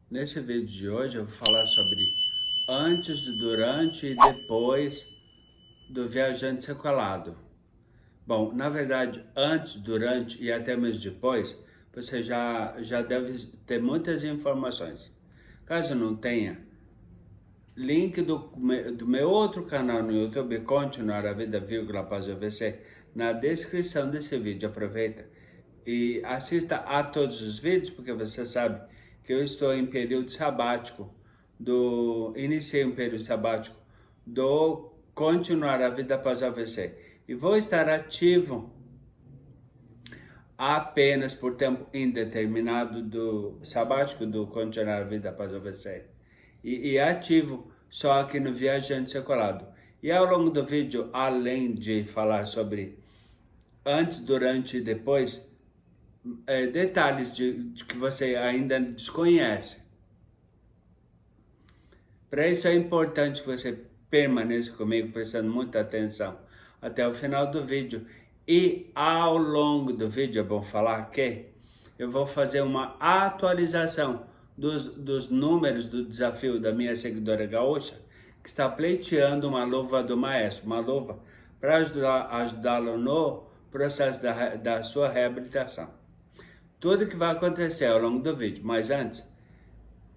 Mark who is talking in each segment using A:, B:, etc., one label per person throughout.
A: Nesse vídeo de hoje eu vou falar sobre antes, durante e depois do viajante sequelado. Bom, na verdade, antes, durante e até mesmo depois, você já deve ter muitas informações. Caso não tenha, link do meu outro canal no YouTube, Continuar a Vida, após o AVC, na descrição desse vídeo. Aproveita e assista a todos os vídeos, porque você sabe que eu estou em período sabático, iniciei um período sabático do Continuar a Vida após o AVC. E vou estar ativo apenas por tempo indeterminado do sabático do Continuar a Vida após o AVC. E ativo só aqui no Viajante Sequelado. E ao longo do vídeo, além de falar sobre antes, durante e depois, detalhes de que você ainda desconhece. Para isso é importante que você permaneça comigo, prestando muita atenção até o final do vídeo. E ao longo do vídeo é bom falar que eu vou fazer uma atualização dos números do desafio da minha seguidora gaúcha, que está pleiteando uma luva do maestro, uma luva para ajudá-lo no processo da sua reabilitação. Tudo que vai acontecer ao longo do vídeo, mas antes,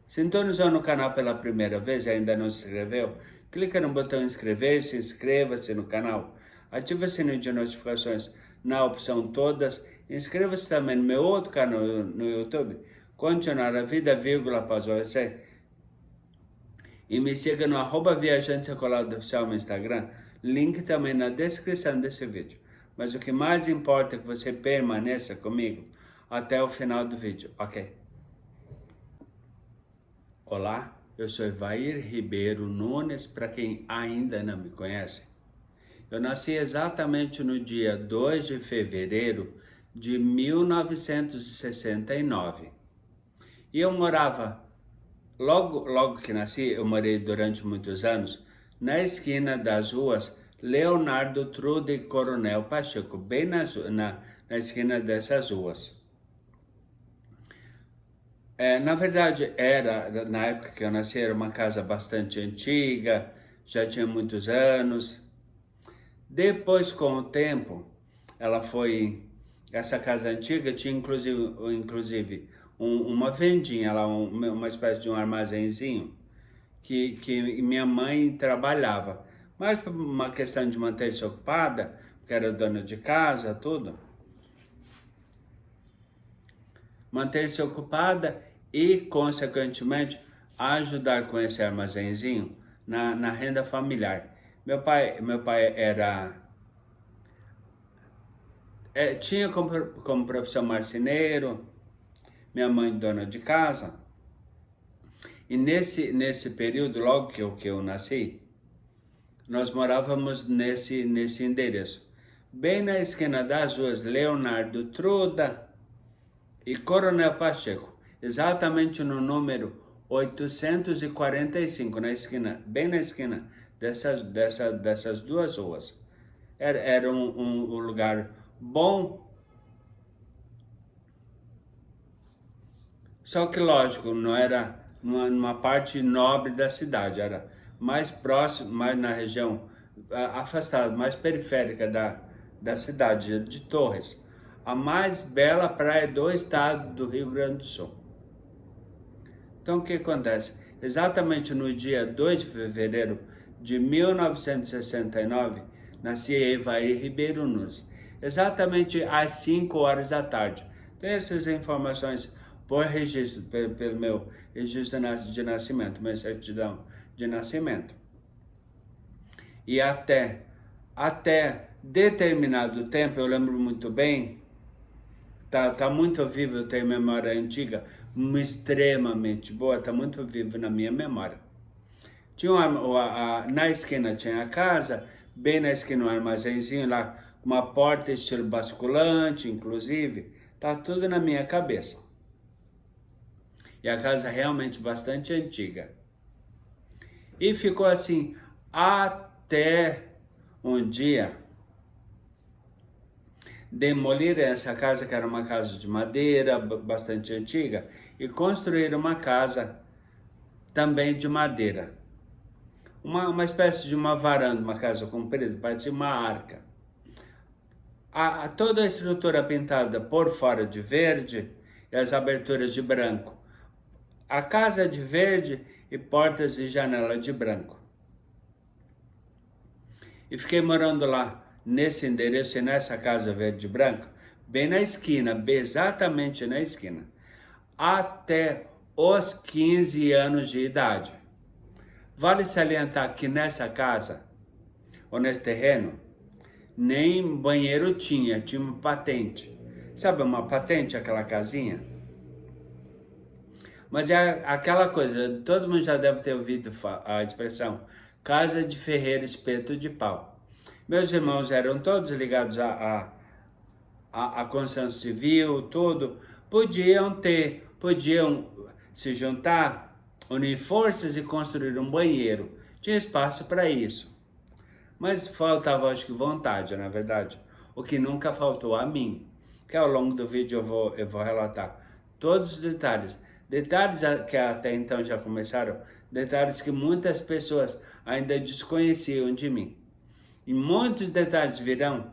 A: sintonizou no canal pela primeira vez e ainda não se inscreveu? Clica no botão inscrever-se, inscreva-se no canal, ative o sininho de notificações na opção todas, inscreva-se também no meu outro canal no YouTube, Continuar a Vida, após o AVC, e me siga no @Viajante Sequelado Oficial no Instagram, link também na descrição desse vídeo. Mas o que mais importa é que você permaneça comigo até o final do vídeo, ok? Olá, eu sou Evair Ribeiro Nunes, para quem ainda não me conhece. Eu nasci exatamente no dia 2 de fevereiro de 1969. E eu morava, logo que nasci, eu morei durante muitos anos, na esquina das ruas Leonardo Trude e Coronel Pacheco, bem na esquina dessas ruas. Na verdade, na época que eu nasci, era uma casa bastante antiga, já tinha muitos anos. Depois, com o tempo, essa casa antiga tinha inclusive uma vendinha lá, uma espécie de um armazenzinho, que minha mãe trabalhava. Mas por uma questão de manter-se ocupada, porque era dona de casa, tudo, manter-se ocupada e, consequentemente, ajudar com esse armazenzinho na renda familiar. Meu pai tinha como profissão marceneiro, minha mãe dona de casa. E nesse período, logo que eu nasci, nós morávamos nesse endereço, bem na esquina das ruas Leonardo Truda e Coronel Pacheco, exatamente no número 845, bem na esquina dessas duas ruas. Era um lugar bom, só que lógico, não era numa parte nobre da cidade, era mais próximo, mais na região afastada, mais periférica da cidade de Torres, a mais bela praia do estado do Rio Grande do Sul. Então o que acontece? Exatamente no dia 2 de fevereiro de 1969, nasci Evair Ribeiro Nunes, exatamente às 5 horas da tarde. Tem essas informações por registro, pelo meu registro de nascimento, minha certidão de nascimento. E até determinado tempo, eu lembro muito bem, tá muito vivo, eu tenho memória antiga, extremamente boa, tá muito vivo na minha memória. Na esquina tinha a casa, bem na esquina um armazenzinho lá, uma porta estilo basculante, inclusive, tá tudo na minha cabeça. E a casa é realmente bastante antiga. E ficou assim até um dia demolir essa casa, que era uma casa de madeira bastante antiga, e construir uma casa também de madeira. Uma espécie de uma varanda, uma casa comprida, parecia uma arca. Toda a estrutura pintada por fora de verde e as aberturas de branco. A casa de verde e portas e janela de branco. E fiquei morando lá, nesse endereço e nessa casa verde e branco, bem na esquina, exatamente na esquina, até os 15 anos de idade. Vale salientar que nessa casa, ou nesse terreno, nem banheiro tinha uma patente. Sabe uma patente, aquela casinha? Mas é aquela coisa, todo mundo já deve ter ouvido a expressão casa de ferreiro, espeto de pau. Meus irmãos eram todos ligados à construção civil, tudo. Podiam se juntar, unir forças e construir um banheiro. Tinha espaço para isso. Mas faltava, acho que, vontade, na verdade. O que nunca faltou a mim. Que ao longo do vídeo eu vou relatar todos os detalhes. Detalhes que até então já começaram, detalhes que muitas pessoas ainda desconheciam de mim. E muitos detalhes virão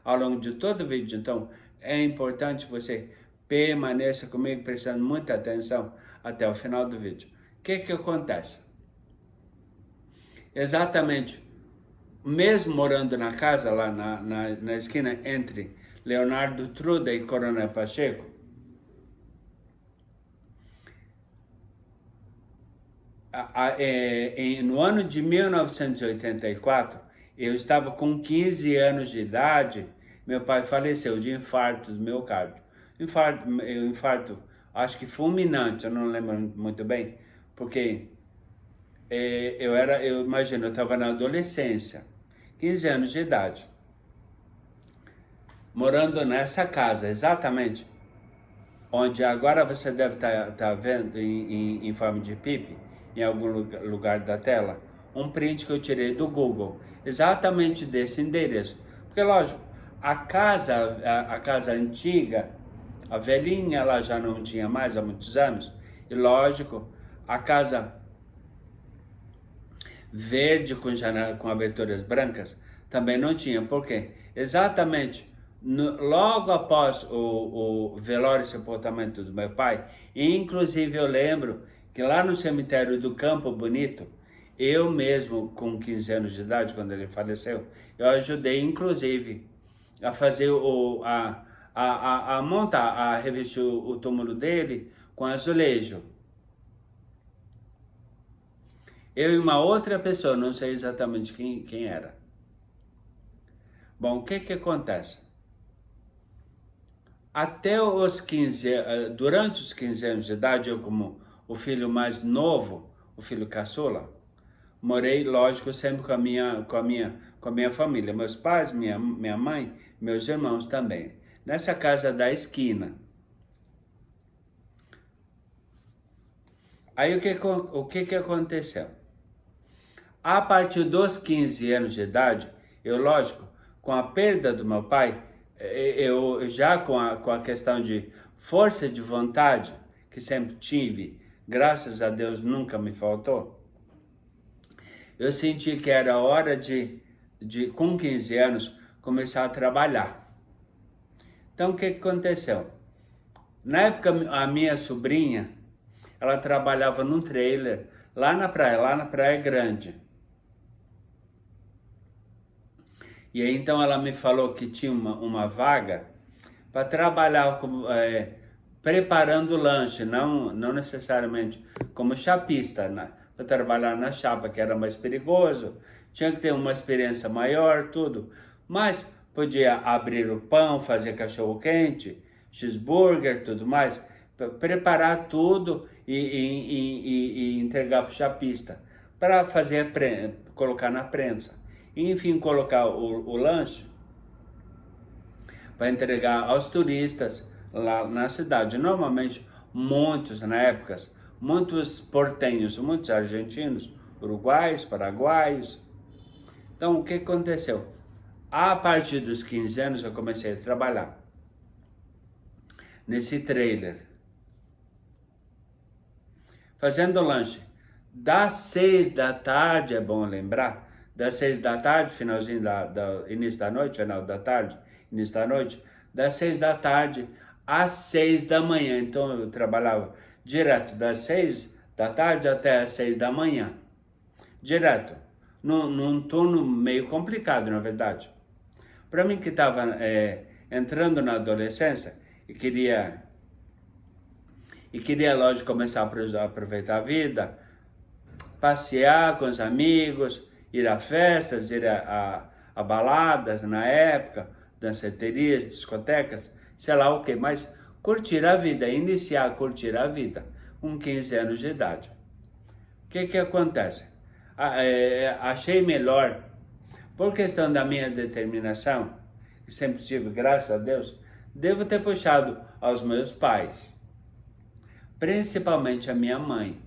A: ao longo de todo o vídeo, então é importante você permaneça comigo prestando muita atenção até o final do vídeo. O que acontece? Exatamente, mesmo morando na casa, lá na esquina entre Leonardo Truda e Coronel Pacheco, no ano de 1984, eu estava com 15 anos de idade, meu pai faleceu de infarto do miocárdio. Infarto, acho que fulminante, eu não lembro muito bem, porque eu imagino, eu estava na adolescência, 15 anos de idade, morando nessa casa, exatamente, onde agora você deve estar vendo em forma de pipe, em algum lugar da tela, um print que eu tirei do Google, exatamente desse endereço. Porque, lógico, a casa antiga, a velhinha, ela já não tinha mais há muitos anos, e lógico, a casa verde com janela, com aberturas brancas, também não tinha. Por quê? Exatamente logo após o velório e sepultamento do meu pai, e inclusive eu lembro que lá no cemitério do Campo Bonito, eu mesmo com 15 anos de idade, quando ele faleceu, eu ajudei inclusive a fazer a montar, a revestir o túmulo dele com azulejo. Eu e uma outra pessoa, não sei exatamente quem era. Bom, o que acontece? Até os 15, durante os 15 anos de idade, eu como o filho mais novo, o filho caçula, morei, lógico, sempre com a minha família, meus pais, minha mãe, meus irmãos também, nessa casa da esquina. Aí o que aconteceu? A partir dos 15 anos de idade, eu, lógico, com a perda do meu pai, eu já com a questão de força de vontade, que sempre tive, graças a Deus nunca me faltou, eu senti que era hora de com 15 anos, começar a trabalhar. Então, o que aconteceu? Na época, a minha sobrinha, ela trabalhava num trailer lá na Praia Grande. E aí, então, ela me falou que tinha uma vaga para trabalhar preparando lanche, não necessariamente como chapista, né? Para trabalhar na chapa, que era mais perigoso, tinha que ter uma experiência maior, tudo. Mas podia abrir o pão, fazer cachorro-quente, cheeseburger, tudo mais, preparar tudo e entregar para o chapista, para fazer colocar na prensa. E, enfim, colocar o lanche para entregar aos turistas lá na cidade. Normalmente, muitos, na época, muitos portenhos, muitos argentinos, uruguaios, paraguaios. Então, o que aconteceu? A partir dos 15 anos, eu comecei a trabalhar nesse trailer. fazendo lanche. Das 6 da tarde, é bom lembrar, das 6 da tarde, finalzinho início da noite, final da tarde, início da noite, das 6 da tarde às 6 da manhã. Então eu trabalhava direto das 6 da tarde até às 6 da manhã. Direto. Num turno meio complicado, na verdade. Para mim que estava entrando na adolescência e queria, lógico, começar a aproveitar a vida, passear com os amigos, ir a festas, ir a baladas na época, danceterias, discotecas, sei lá o que, mas curtir a vida, iniciar a curtir a vida com 15 anos de idade. O que acontece? Achei melhor, por questão da minha determinação, que sempre tive, graças a Deus, devo ter puxado aos meus pais, principalmente a minha mãe.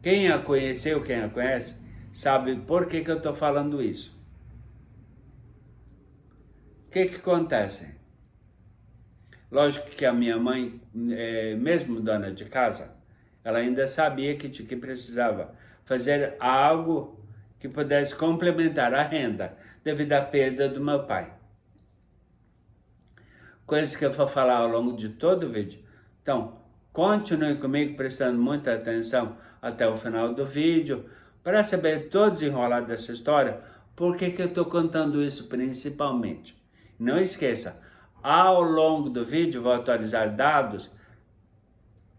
A: Quem a conheceu, quem a conhece, sabe por que eu estou falando isso. O que acontece? Lógico que a minha mãe, mesmo dona de casa, ela ainda sabia que precisava fazer algo que pudesse complementar a renda devido à perda do meu pai. Coisas que eu vou falar ao longo de todo o vídeo. Então, continue comigo prestando muita atenção até o final do vídeo para saber todo o desenrolar dessa história, por que eu estou contando isso principalmente. Não esqueça, ao longo do vídeo vou atualizar dados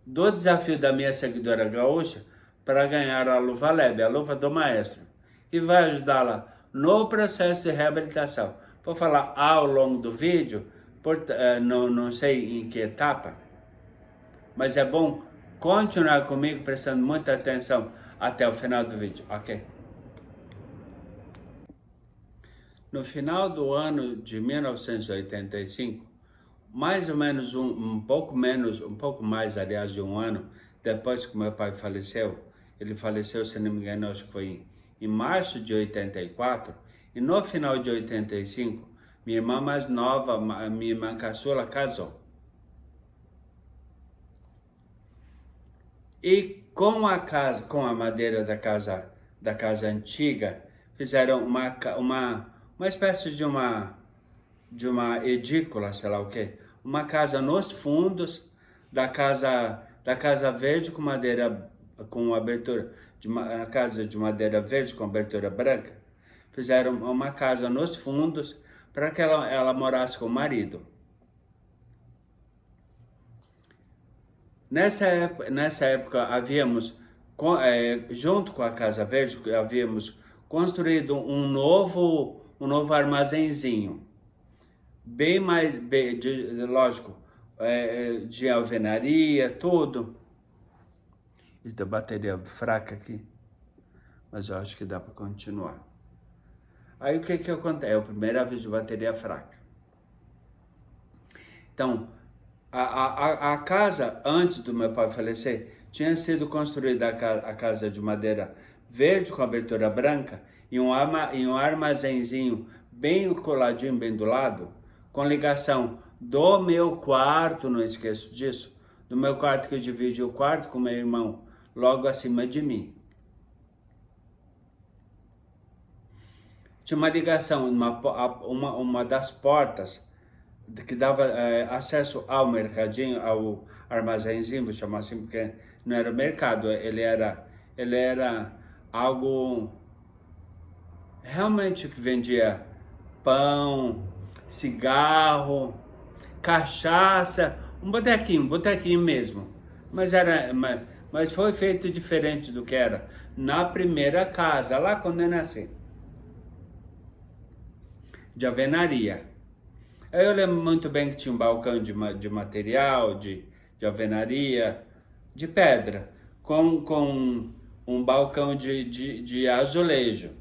A: do desafio da minha seguidora gaúcha para ganhar a luva leve, a luva do maestro, que vai ajudá-la no processo de reabilitação. Vou falar ao longo do vídeo, não sei em que etapa, mas é bom continuar comigo prestando muita atenção até o final do vídeo, ok? No final do ano de 1985, mais ou menos um pouco mais, aliás, de um ano depois que meu pai faleceu, ele faleceu, se não me engano, acho que foi em março de 84, e no final de 85, minha irmã mais nova, minha irmã caçula, casou. E com a madeira da casa antiga, fizeram uma espécie de uma edícula, sei lá o quê, uma casa nos fundos da casa verde com madeira, com abertura, a casa de madeira verde com abertura branca. Fizeram uma casa nos fundos para que ela morasse com o marido. Nessa época havíamos, junto com a Casa Verde, havíamos construído um novo armazenzinho, lógico, de alvenaria, tudo. Eita, bateria fraca aqui, mas eu acho que dá para continuar. Aí o que acontece? É o primeiro aviso de bateria fraca. Então, a casa, antes do meu pai falecer, tinha sido construída a casa de madeira verde com abertura branca e um armazenzinho bem coladinho, bem do lado, com ligação do meu quarto, não esqueço disso, do meu quarto, que eu dividi o quarto com meu irmão logo acima de mim. Tinha uma ligação, uma das portas que dava acesso ao mercadinho, ao armazenzinho, vou chamar assim, porque não era mercado, ele era algo realmente que vendia pão, cigarro, cachaça, um botequinho mesmo, mas foi feito diferente do que era na primeira casa, lá quando eu nasci, de alvenaria. Eu lembro muito bem que tinha um balcão de material, de alvenaria, de pedra, com um balcão de azulejo.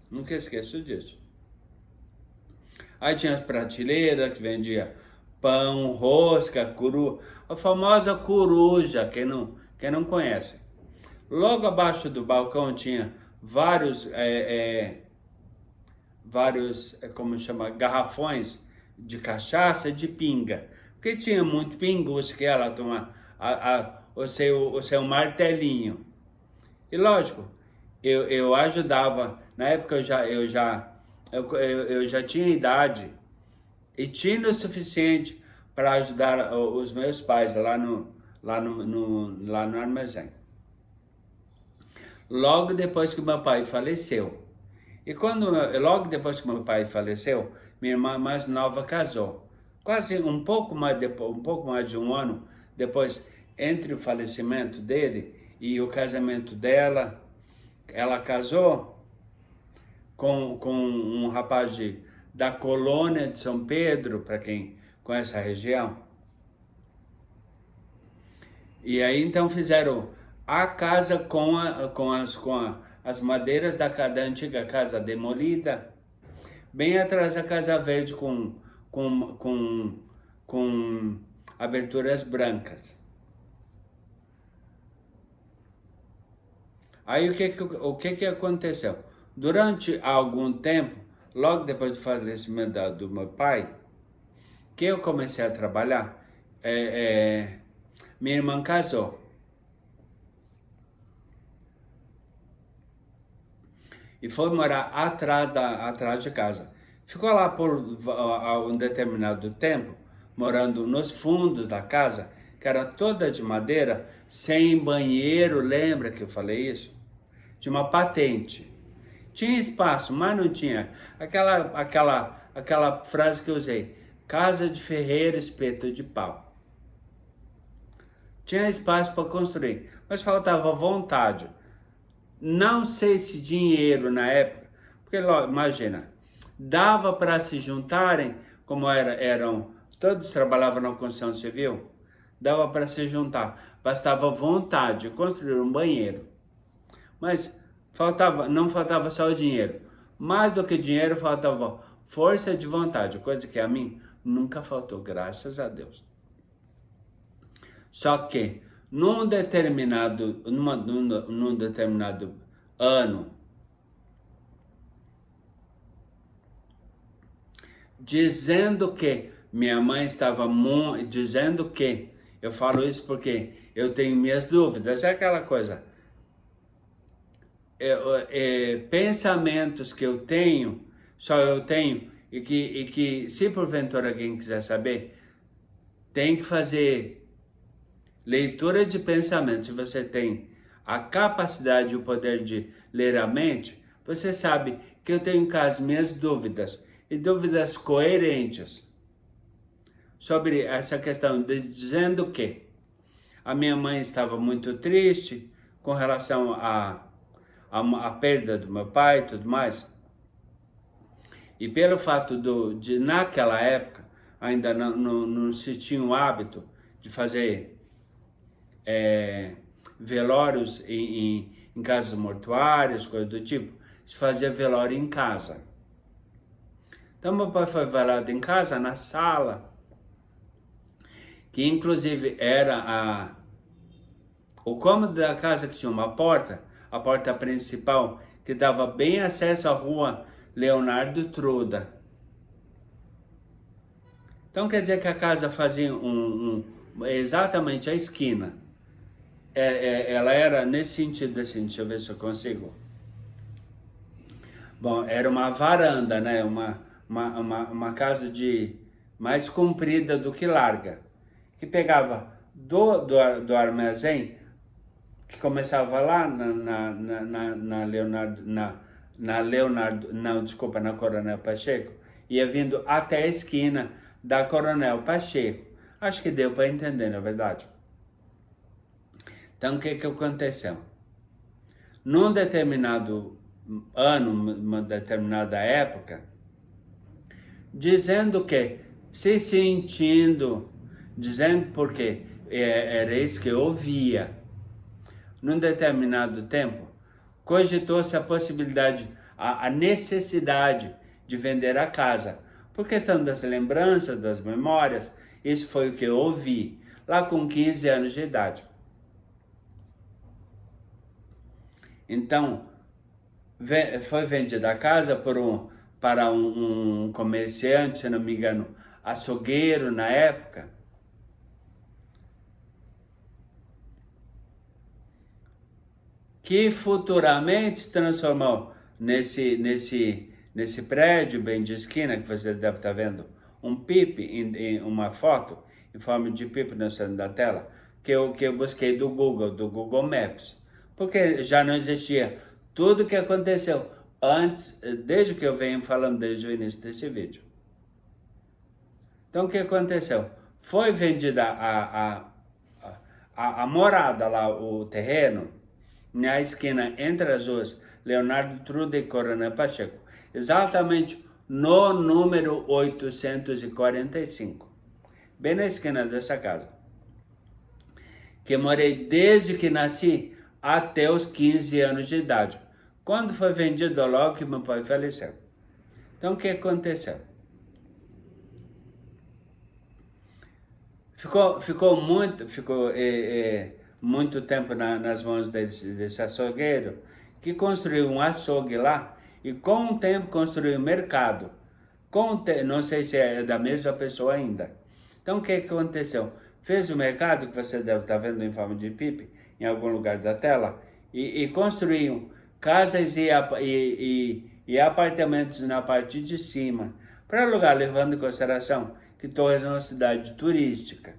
A: Nunca esqueço disso. Aí tinha as prateleiras que vendia pão, rosca, a famosa coruja, quem não conhece. Logo abaixo do balcão tinha vários, como chama, garrafões de cachaça e de pinga, porque tinha muito pingus que ela tomava, o seu martelinho. E lógico, eu ajudava, na época eu já tinha idade e tinha o suficiente para ajudar os meus pais lá no armazém. Logo depois que meu pai faleceu, logo depois que meu pai faleceu, minha irmã mais nova casou. Quase um pouco mais de um ano depois, entre o falecimento dele e o casamento dela, ela casou com um rapaz da colônia de São Pedro, para quem conhece a região. E aí então fizeram a casa com as madeiras da antiga casa demolida, bem atrás da Casa Verde com aberturas brancas. Aí o que aconteceu? Durante algum tempo, logo depois do falecimento do meu pai, que eu comecei a trabalhar, minha irmã casou. E foi morar atrás de casa. Ficou lá por um determinado tempo, morando nos fundos da casa, que era toda de madeira, sem banheiro, lembra que eu falei isso? De uma patente. Tinha espaço, mas não tinha. Aquela frase que eu usei, casa de ferreiro, espeto de pau. Tinha espaço para construir, mas faltava vontade. Não sei se dinheiro na época, porque imagina, dava para se juntarem, como todos trabalhavam na construção civil, dava para se juntar, bastava vontade de construir um banheiro. Mas não faltava só o dinheiro, mais do que dinheiro faltava força de vontade, coisa que a mim nunca faltou, graças a Deus. Só que num determinado ano, dizendo que minha mãe estava dizendo que, eu falo isso porque eu tenho minhas dúvidas, é aquela coisa, pensamentos que eu tenho, só eu tenho, e que se porventura alguém quiser saber, tem que fazer leitura de pensamento. Se você tem a capacidade e o poder de ler a mente, você sabe que eu tenho cá as minhas dúvidas, e dúvidas coerentes, sobre essa questão, dizendo que a minha mãe estava muito triste com relação à perda do meu pai e tudo mais. E pelo fato de naquela época, ainda não se tinha o hábito de fazer velórios em casas mortuárias, coisas do tipo, se fazia velório em casa. Então meu pai foi velado em casa, na sala, que inclusive era o cômodo da casa que tinha uma porta, a porta principal, que dava bem acesso à rua Leonardo Truda. Então quer dizer que a casa fazia exatamente a esquina. Ela era nesse sentido assim, deixa eu ver se eu consigo. Bom, era uma varanda, né? Uma casa mais comprida do que larga, que pegava do armazém, que começava lá na Coronel Pacheco, ia vindo até a esquina da Coronel Pacheco. Acho que deu para entender, na verdade. Então, o que aconteceu? Num determinado ano, uma determinada época, dizendo que, se sentindo, dizendo porque era isso que eu ouvia, num determinado tempo, cogitou-se a possibilidade, a necessidade de vender a casa, por questão das lembranças, das memórias. Isso foi o que eu ouvi, lá com 15 anos de idade. Então, foi vendida a casa para um comerciante, se não me engano, açougueiro na época. que futuramente se transformou nesse prédio bem de esquina, que você deve estar vendo, um PIP, em uma foto, em forma de PIP no centro da tela, que eu busquei do Google Maps, porque já não existia tudo o que aconteceu antes, desde que eu venho falando desde o início desse vídeo. Então o que aconteceu? Foi vendida a morada lá, o terreno, na esquina entre as ruas Leonardo Truda e Coronel Pacheco, exatamente no número 845, bem na esquina dessa casa, que morei desde que nasci até os 15 anos de idade, quando foi vendido logo que meu pai faleceu. Então o que aconteceu? Ficou muito tempo nas mãos desse açougueiro, que construiu um açougue lá e com o tempo construiu um mercado. Não sei se é da mesma pessoa ainda. Então o que aconteceu? Fez o mercado, que você deve estar vendo em forma de pipe, em algum lugar da tela, e construiu casas e apartamentos na parte de cima, para alugar, levando em consideração que Torres é uma cidade turística.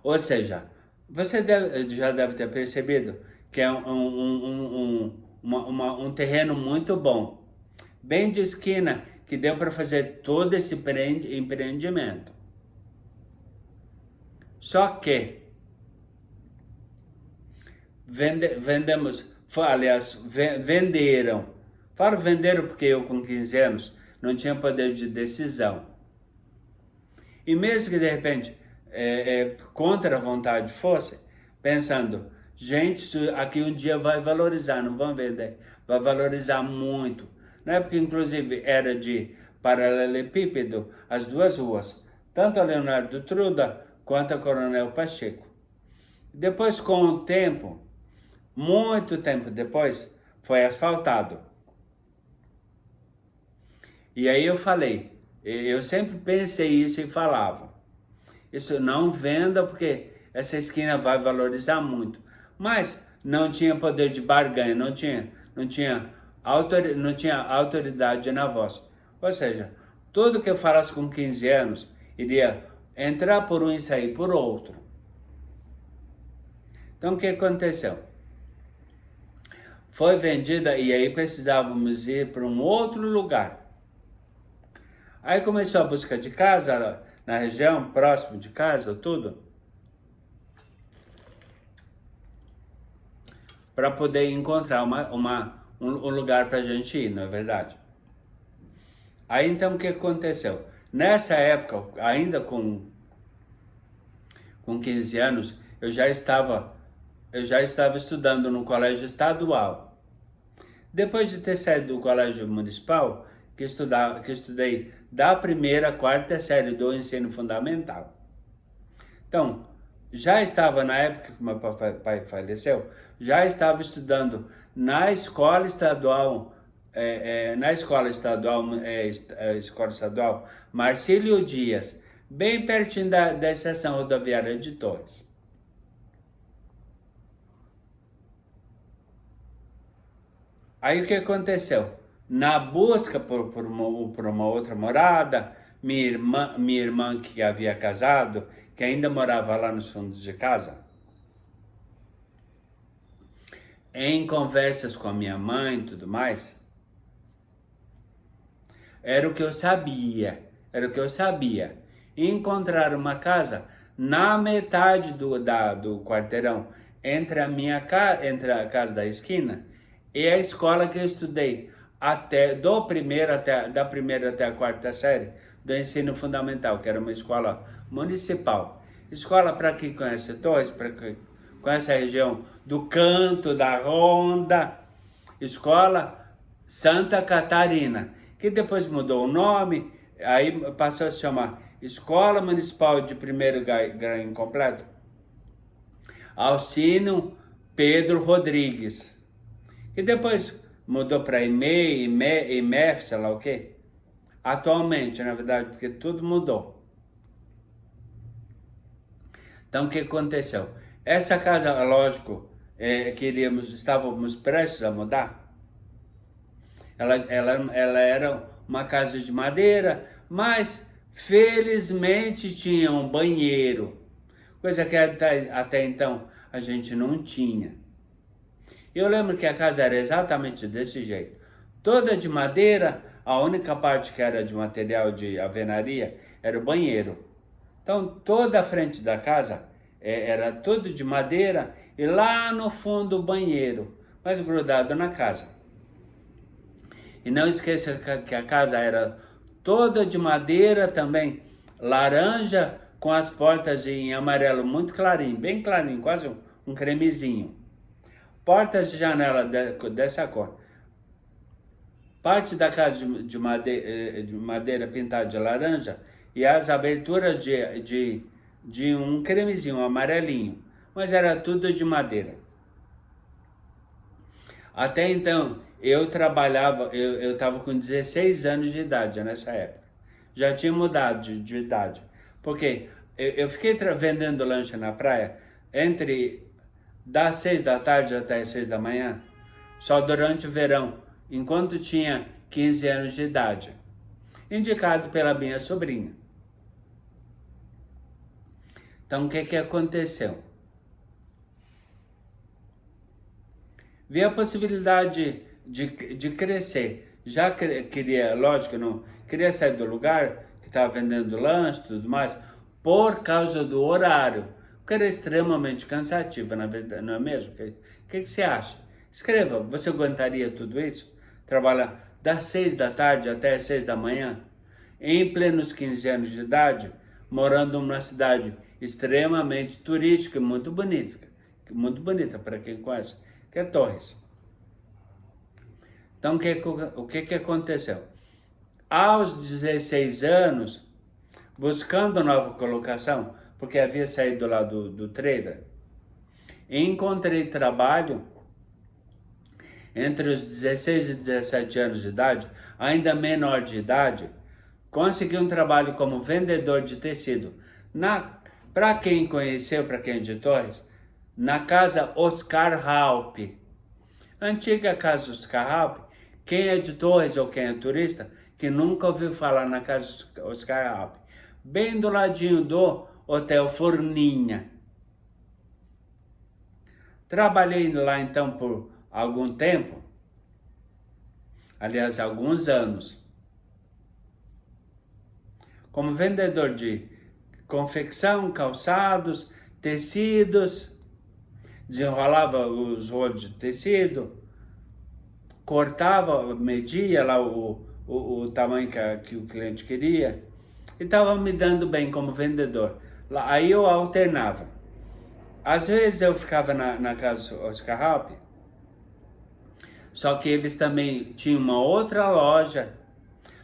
A: Ou seja, você já deve ter percebido que é um terreno muito bom, bem de esquina, que deu para fazer todo esse empreendimento. Só que venderam. Falo venderam porque eu com 15 anos não tinha poder de decisão. E mesmo que de repente contra a vontade fosse, pensando, gente, isso aqui um dia vai valorizar, não vão vender, vai valorizar muito. Na época, inclusive, era de paralelepípedo as duas ruas, tanto a Leonardo Truda quanto a Coronel Pacheco. Depois, com o tempo, muito tempo depois, foi asfaltado. E aí eu falei, eu sempre pensei isso e falava, isso não venda porque essa esquina vai valorizar muito. Mas não tinha poder de barganha, não tinha autoridade na voz. Ou seja, tudo que eu falasse com 15 anos iria entrar por um e sair por outro. Então o que aconteceu? Foi vendida e aí precisávamos ir para um outro lugar. Aí começou a busca de casa na região, próximo de casa, tudo, para poder encontrar um lugar para a gente ir, não é verdade? Aí então o que aconteceu? Nessa época, ainda com 15 anos, eu já estava estudando no colégio estadual. Depois de ter saído do colégio municipal, que estudei da primeira à quarta série do ensino fundamental. Então, já estava na época que meu pai faleceu, já estava estudando na escola estadual, escola estadual Marcílio Dias, bem pertinho da estação rodoviária de Torres. Aí o que aconteceu? Na busca por uma outra morada, minha irmã que havia casado, que ainda morava lá nos fundos de casa, em conversas com a minha mãe e tudo mais, era o que eu sabia, encontrar uma casa na metade do quarteirão, entre a casa da esquina e a escola que eu estudei, da primeira até a quarta série do ensino fundamental, que era uma escola municipal. Escola, para quem conhece Torres, para quem conhece a região do Canto, da Ronda, Escola Santa Catarina, que depois mudou o nome, aí passou a se chamar Escola Municipal de Primeiro Grau Incompleto Alcino Pedro Rodrigues, que depois mudou para IMEF, sei lá o quê. Atualmente, na verdade, porque tudo mudou. Então, o que aconteceu? Essa casa, lógico, estávamos prestes a mudar. Ela era uma casa de madeira, mas felizmente tinha um banheiro, coisa que até então a gente não tinha. Eu lembro que a casa era exatamente desse jeito, toda de madeira, a única parte que era de material de alvenaria era o banheiro. Então toda a frente da casa era tudo de madeira e lá no fundo o banheiro, mas grudado na casa. E não esqueça que a casa era toda de madeira também, laranja, com as portas em amarelo muito clarinho, bem clarinho, quase um cremezinho. Portas de janela dessa cor. Parte da casa de madeira pintada de laranja e as aberturas de um cremezinho, um amarelinho. Mas era tudo de madeira. Até então, eu trabalhava, eu estava com 16 anos de idade nessa época. Já tinha mudado de idade. Porque eu fiquei vendendo lanche na praia entre das 6 da tarde até as 6 da manhã, só durante o verão, enquanto tinha 15 anos de idade. Indicado pela minha sobrinha. Então, o que aconteceu? Vi a possibilidade de crescer. Já queria, lógico, não queria sair do lugar que estava vendendo lanche e tudo mais, por causa do horário, que era extremamente cansativo, na verdade, não é mesmo? O que você acha? Escreva, você aguentaria tudo isso? Trabalhar das 6 da tarde até as 6 da manhã, em plenos 15 anos de idade, morando numa cidade extremamente turística e muito bonita para quem conhece, que é Torres. Então, o que aconteceu? Aos 16 anos, buscando nova colocação, porque havia saído lá do trader, encontrei trabalho entre os 16 e 17 anos de idade, ainda menor de idade, consegui um trabalho como vendedor de tecido. Para quem conheceu, para quem é de Torres, na casa Oscar Halpe. Antiga casa Oscar Halpe, quem é de Torres ou quem é turista, que nunca ouviu falar na casa Oscar Halpe. Bem do ladinho do Hotel Forninha. Trabalhei lá então por algum tempo, aliás, alguns anos, como vendedor de confecção, calçados, tecidos, desenrolava os rolos de tecido, cortava, media lá o tamanho que o cliente queria e estava me dando bem como vendedor. Aí eu alternava. Às vezes eu ficava na casa Oscar Halpe, só que eles também tinham uma outra loja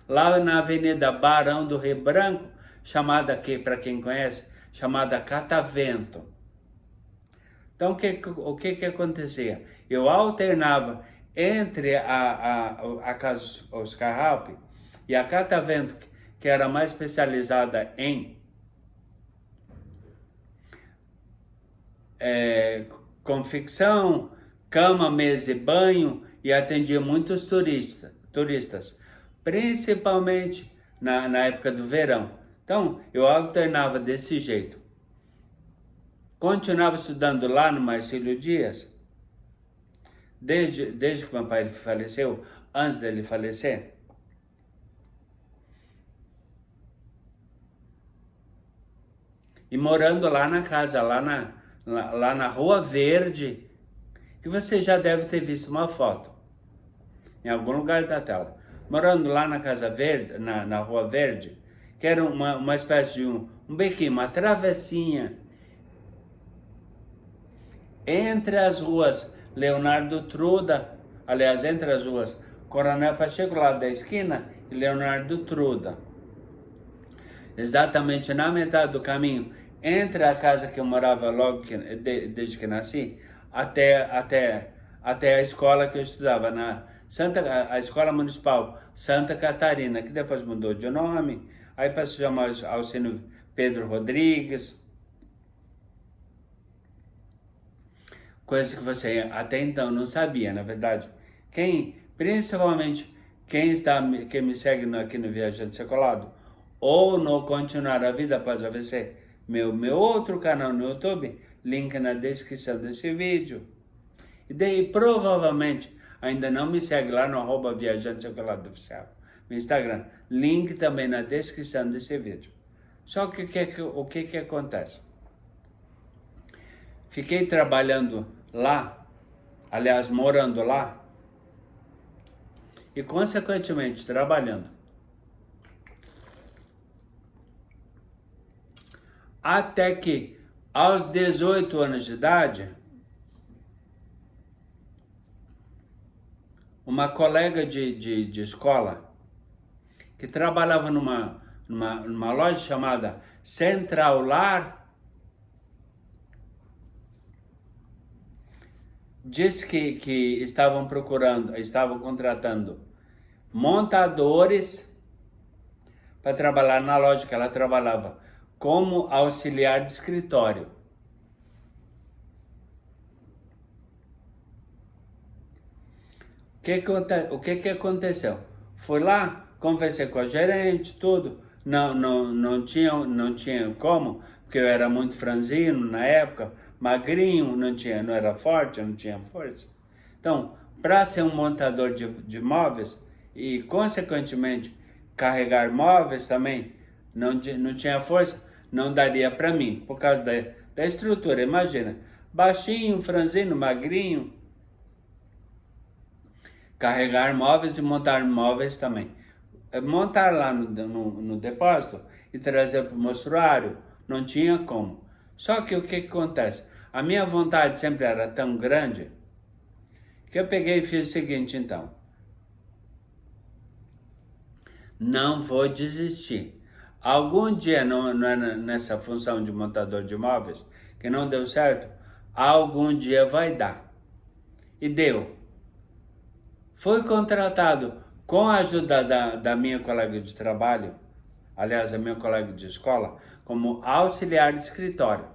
A: lá na Avenida Barão do Rio Branco, chamada aqui, para quem conhece, chamada Catavento. Então, o que acontecia? Eu alternava entre a casa Oscar Halpe e a Catavento, que era mais especializada em confecção, cama, mesa e banho, e atendia muitos turistas, principalmente na época do verão. Então, eu alternava desse jeito. Continuava estudando lá no Marcílio Dias, desde que meu pai faleceu, antes dele falecer. E morando lá na casa, lá na Rua Verde, que você já deve ter visto uma foto, em algum lugar da tela. Morando lá na Casa Verde, na Rua Verde, que era uma espécie de um bequinho, uma travessinha, entre as ruas Leonardo Truda, aliás, entre as ruas Coronel Pacheco, lá da esquina, e Leonardo Truda. Exatamente na metade do caminho, entre a casa que eu morava desde que nasci, até a escola que eu estudava, a Escola Municipal Santa Catarina, que depois mudou de nome, aí passou a chamar Alcino Pedro Rodrigues. coisas que você até então não sabia, na verdade. Principalmente quem me segue aqui no Viajante Secolado, ou no Continuar a Vida Após o AVC, meu outro canal no YouTube, link na descrição desse vídeo. E daí, provavelmente, ainda não me segue lá no @Viajante Secolado Oficial, no Instagram. Link também na descrição desse vídeo. Só que o que acontece? Fiquei trabalhando lá, aliás, morando lá, e consequentemente trabalhando. Até que, aos 18 anos de idade, uma colega de escola, que trabalhava numa loja chamada Central Lar, disse que estavam contratando montadores para trabalhar na loja que ela trabalhava como auxiliar de escritório. O que aconteceu? Fui lá, conversei com a gerente, tudo. Não tinha como, porque eu era muito franzino na época, magrinho, não era forte, não tinha força. Então, para ser um montador de móveis e, consequentemente, carregar móveis também, não tinha força, não daria para mim, por causa da estrutura. Imagina, baixinho, franzino, magrinho, carregar móveis e montar móveis também. Montar lá no depósito e trazer para o mostruário, não tinha como. Só que o que acontece? A minha vontade sempre era tão grande que eu peguei e fiz o seguinte, então. Não vou desistir. Algum dia, nessa função de montador de móveis, que não deu certo, algum dia vai dar. E deu. Fui contratado com a ajuda da minha colega de trabalho, aliás, a minha colega de escola, como auxiliar de escritório.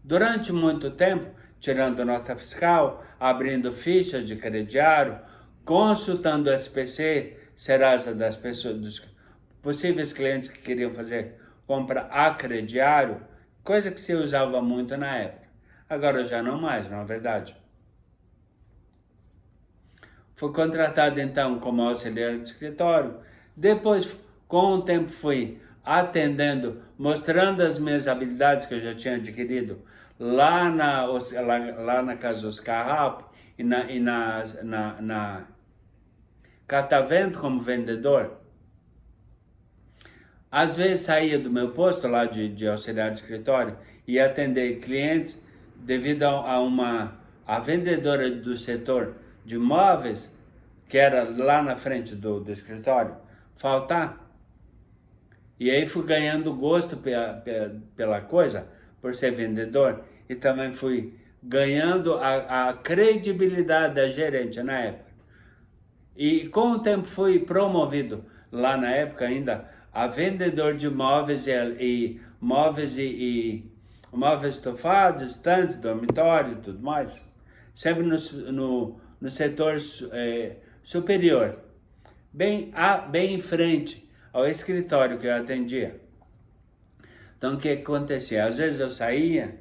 A: Durante muito tempo, tirando nota fiscal, abrindo fichas de crediário, consultando o SPC, Serasa das pessoas, dos possíveis clientes que queriam fazer compra a crediário, coisa que se usava muito na época. Agora já não mais, não é verdade? Fui contratado então como auxiliar de escritório. Depois, com o tempo, fui atendendo, mostrando as minhas habilidades que eu já tinha adquirido lá na Casa Oscar Rapp e na Catavento como vendedor. Às vezes saía do meu posto lá de auxiliar de escritório e atender clientes devido a vendedora do setor de móveis, que era lá na frente do escritório, faltar. E aí fui ganhando gosto pela coisa, por ser vendedor, e também fui ganhando a credibilidade da gerente na época. E com o tempo fui promovido, lá na época ainda, a vendedor de móveis e móveis estofados, estante, dormitório e tudo mais, sempre no setor superior, bem em frente ao escritório que eu atendia. Então o que acontecia? Às vezes eu saía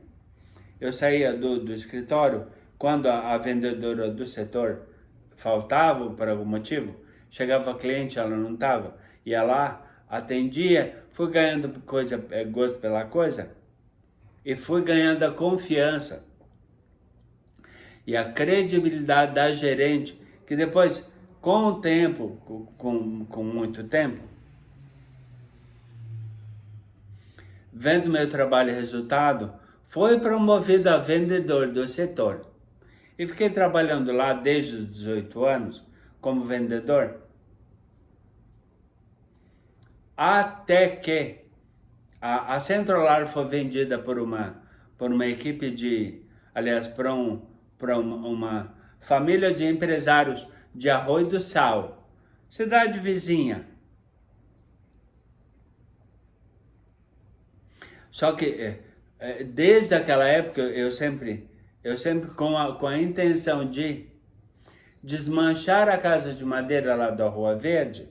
A: do escritório quando a vendedora do setor faltava por algum motivo, chegava cliente, ela não estava, ia lá, atendia, fui ganhando gosto pela coisa e fui ganhando a confiança e a credibilidade da gerente, que depois, com o tempo, com muito tempo, vendo meu trabalho e resultado, foi promovido a vendedor do setor. E fiquei trabalhando lá desde os 18 anos, como vendedor, até que a Centrolar foi vendida por uma equipe para uma família de empresários de Arroio do Sal, cidade vizinha. Só que desde aquela época eu sempre Eu sempre com a intenção de desmanchar a casa de madeira lá da Rua Verde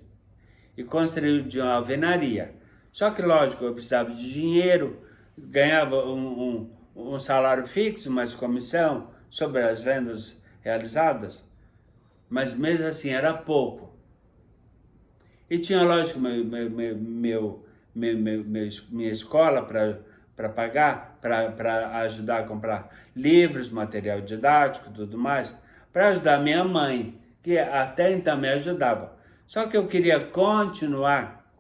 A: e construir de uma alvenaria. Só que, lógico, eu precisava de dinheiro, ganhava um salário fixo, mais comissão sobre as vendas realizadas, mas mesmo assim era pouco. E tinha, lógico, minha escola para pagar, para ajudar a comprar livros, material didático, tudo mais, para ajudar minha mãe, que até então me ajudava. Só que eu queria continuar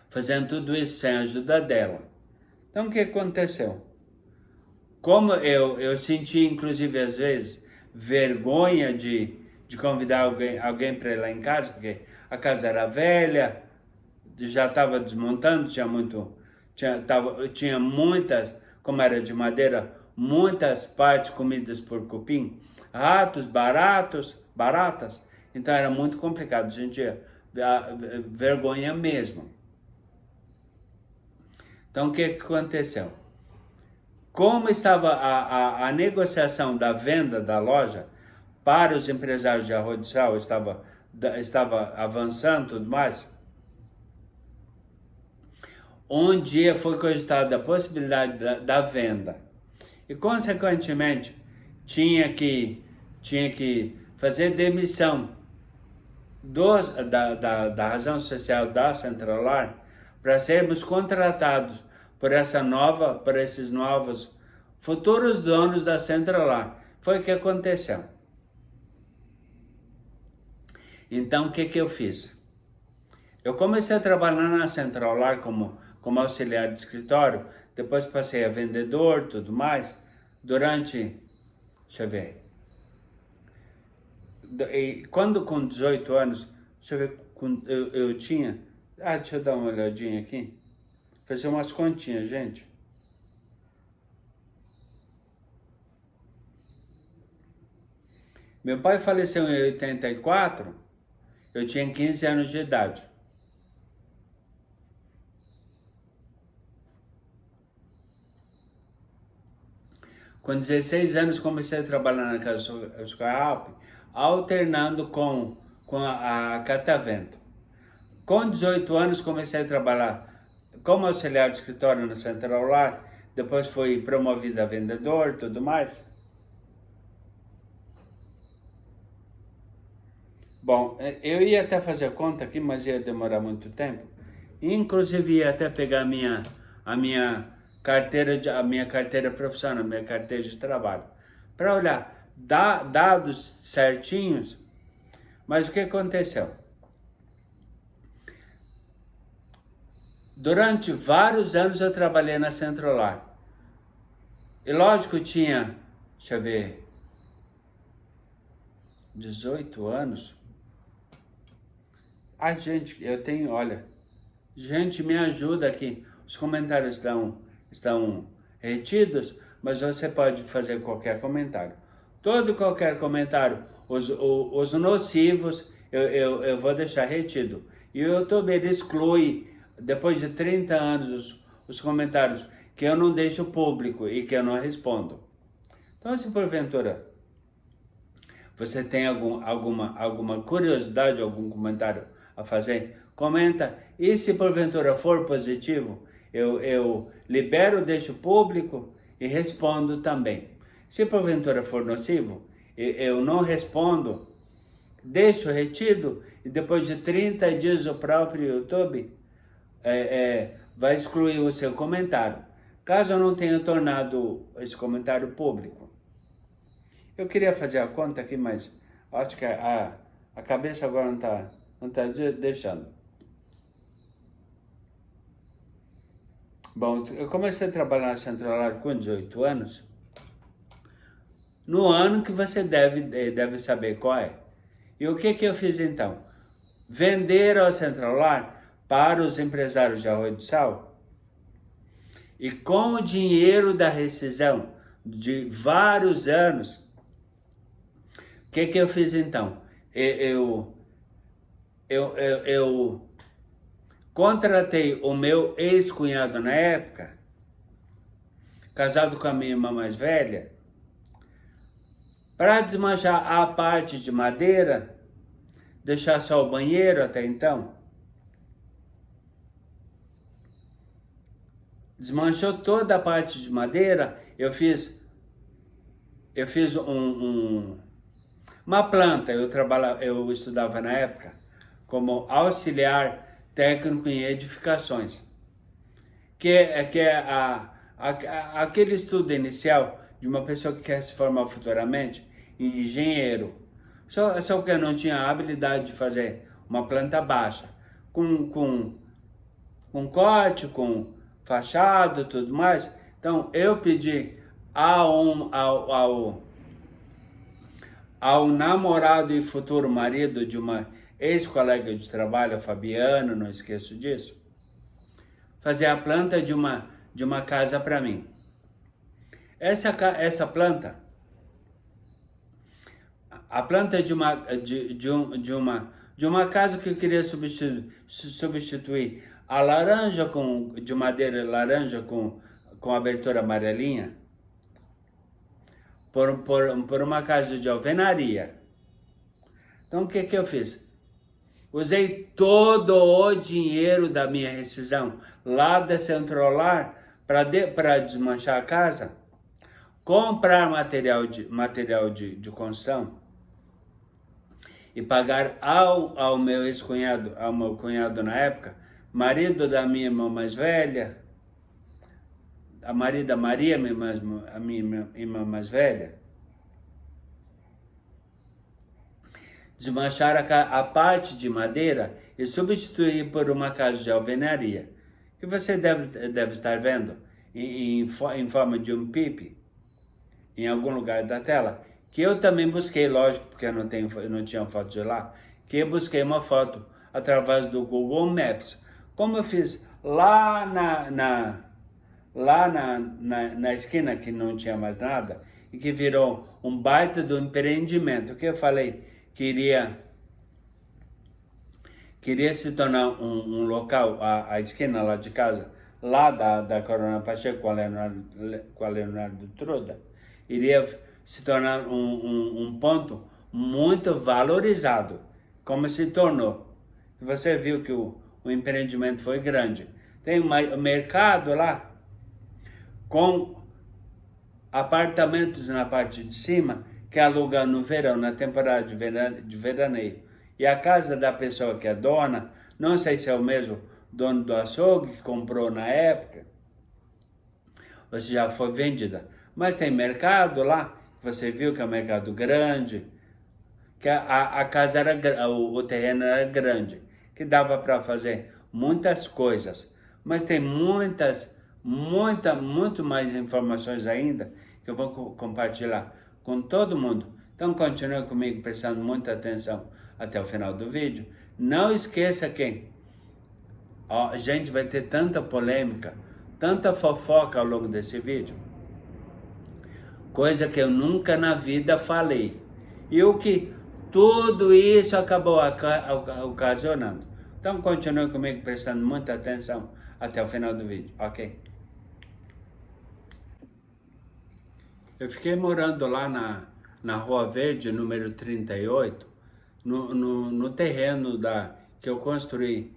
A: fazendo tudo isso sem a ajuda dela. Então o que aconteceu? Como eu senti, inclusive, às vezes, vergonha de convidar alguém para ir lá em casa, porque a casa era velha, já estava desmontando, tinha muitas, como era de madeira, muitas partes comidas por cupim, ratos, baratas, então era muito complicado, a gente tinha vergonha mesmo. Então o que aconteceu? Como estava a negociação da venda da loja para os empresários de Arroio do Sal estava avançando e tudo mais, um dia foi cogitada a possibilidade da venda. E, consequentemente, tinha que fazer demissão da razão social da Centralar para sermos contratados por esses novos futuros donos da Centralar. Foi o que aconteceu. Então, o que eu fiz? Eu comecei a trabalhar na Centralar como auxiliar de escritório, depois passei a vendedor, tudo mais, durante, deixa eu ver, e quando com 18 anos, deixa eu ver, eu tinha, deixa eu dar uma olhadinha aqui, fazer umas continhas, gente. Meu pai faleceu em 84, eu tinha 15 anos de idade. Com 16 anos comecei a trabalhar na Casa Scarrap, alternando com a Catavento. Com 18 anos comecei a trabalhar como auxiliar de escritório no Centralar, depois fui promovido a vendedor e tudo mais. Bom, eu ia até fazer conta aqui, mas ia demorar muito tempo. Inclusive ia até pegar a minha carteira profissional, a minha carteira de trabalho, para olhar dados certinhos. Mas o que aconteceu? Durante vários anos eu trabalhei na Centralar. E lógico, tinha, deixa eu ver, 18 anos. Ai, gente, eu tenho, olha, gente, me ajuda aqui. Os comentários estão retidos, mas você pode fazer qualquer comentário. Qualquer comentário, os nocivos, eu vou deixar retido. E o YouTube, ele exclui, depois de 30 anos, os comentários que eu não deixo público e que eu não respondo. Então, se porventura você tem alguma curiosidade, algum comentário a fazer, comenta. E se porventura for positivo, eu libero, deixo público e respondo também. Se porventura for nocivo, eu não respondo, deixo retido e depois de 30 dias o próprio YouTube vai excluir o seu comentário, caso eu não tenha tornado esse comentário público. Eu queria fazer a conta aqui, mas acho que a cabeça agora não tá deixando. Bom, eu comecei a trabalhar na Centralar com 18 anos, no ano que você deve saber qual é. E o que eu fiz então? Vender a Centralar para os empresários de Arroio do Sal, e com o dinheiro da rescisão de vários anos, o que eu fiz então? Eu contratei o meu ex-cunhado na época, casado com a minha irmã mais velha, Para desmanchar a parte de madeira, deixar só o banheiro até então. Desmanchou toda a parte de madeira, eu fiz uma planta. Eu estudava na época como auxiliar técnico em edificações, que é aquele estudo inicial de uma pessoa que quer se formar futuramente em engenheiro. Só que eu não tinha a habilidade de fazer uma planta baixa, com corte, com fachada e tudo mais. Então eu pedi ao namorado e futuro marido de uma ex-colega de trabalho, a Fabiana, não esqueço disso, fazer a planta de uma casa para mim. Essa planta, a planta de uma casa que eu queria substituir a laranja de madeira laranja com abertura amarelinha por uma casa de alvenaria. Então o que eu fiz? Usei todo o dinheiro da minha rescisão lá da Centrolar para desmanchar a casa, comprar material de construção e pagar ao meu ex-cunhado, ao meu cunhado na época, marido da minha irmã mais velha, a marido da Maria, a minha irmã mais velha, desmanchar a parte de madeira e substituir por uma casa de alvenaria, que você deve estar vendo em forma de um pipe, em algum lugar da tela, que eu também busquei, lógico, porque eu não tinha foto de lá, que eu busquei uma foto através do Google Maps, como eu fiz lá na esquina que não tinha mais nada, e que virou um baita do empreendimento, que eu falei que queria se tornar um local, a esquina lá de casa, lá da Coronel Pacheco com a Leonardo Truda, iria se tornar um ponto muito valorizado, como se tornou. Você viu que o empreendimento foi grande. Tem um mercado lá, com apartamentos na parte de cima, que aluga no verão, na temporada de veraneio. E a casa da pessoa que é dona, não sei se é o mesmo dono do açougue que comprou na época, ou se já foi vendida. Mas tem mercado lá, você viu que é um mercado grande, que a casa o terreno era grande, que dava para fazer muitas coisas. Mas tem muito mais informações ainda que eu vou compartilhar com todo mundo. Então continue comigo prestando muita atenção até o final do vídeo. Não esqueça que a gente vai ter tanta polêmica, tanta fofoca ao longo desse vídeo, coisa que eu nunca na vida falei, e o que tudo isso acabou ocasionando. Então continue comigo prestando muita atenção até o final do vídeo, ok? Eu fiquei morando lá na Rua Verde, número 38, no terreno que eu construí,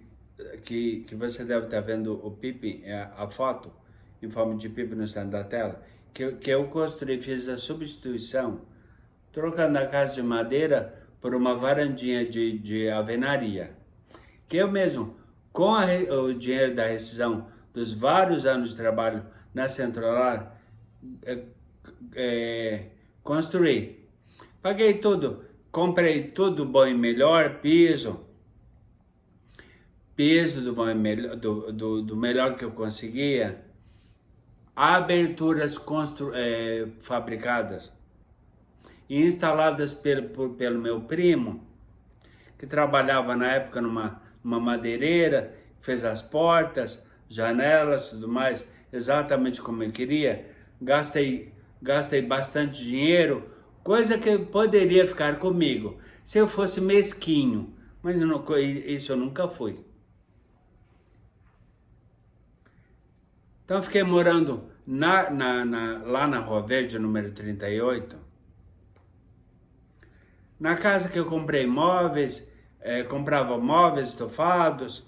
A: que você deve estar vendo o pipe, a foto, em forma de pipe no centro da tela, que eu construí, fiz a substituição, trocando a casa de madeira por uma varandinha de alvenaria, que eu mesmo, com o dinheiro da rescisão dos vários anos de trabalho na Centrolar, construí. Paguei tudo, comprei tudo bom e melhor, piso do bom e melhor, do melhor que eu conseguia, aberturas fabricadas e instaladas pelo meu primo, que trabalhava na época numa madeireira, fez as portas, janelas, tudo mais, exatamente como eu queria. Gastei bastante dinheiro, coisa que poderia ficar comigo se eu fosse mesquinho, mas isso eu nunca fui. Então fiquei morando lá na Rua Verde, número 38, Na casa que eu comprei móveis, comprava móveis estofados.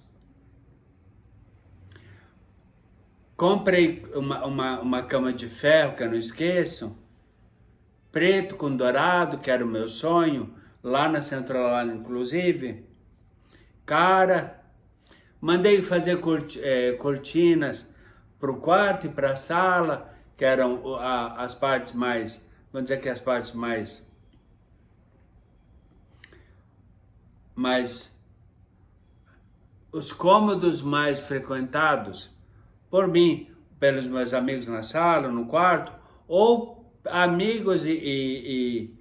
A: Comprei uma cama de ferro, que eu não esqueço, preto com dourado, que era o meu sonho, lá na Central, inclusive. Cara, mandei fazer cortinas para o quarto e para a sala, que eram as partes mais, vamos dizer que as partes mais, os cômodos mais frequentados por mim, pelos meus amigos na sala, no quarto, ou amigos e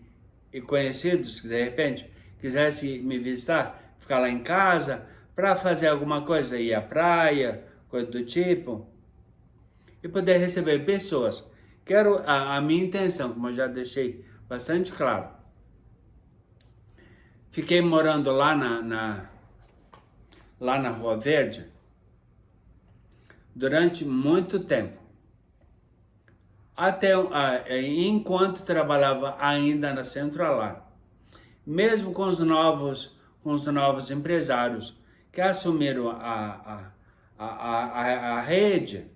A: conhecidos que de repente quisessem me visitar, ficar lá em casa para fazer alguma coisa, ir à praia, coisa do tipo, e poder receber pessoas. Quero a minha intenção, como eu já deixei bastante claro. Fiquei morando lá lá na Rua Verde durante muito tempo, até enquanto trabalhava ainda na Centralar, mesmo com os novos empresários que assumiram a rede,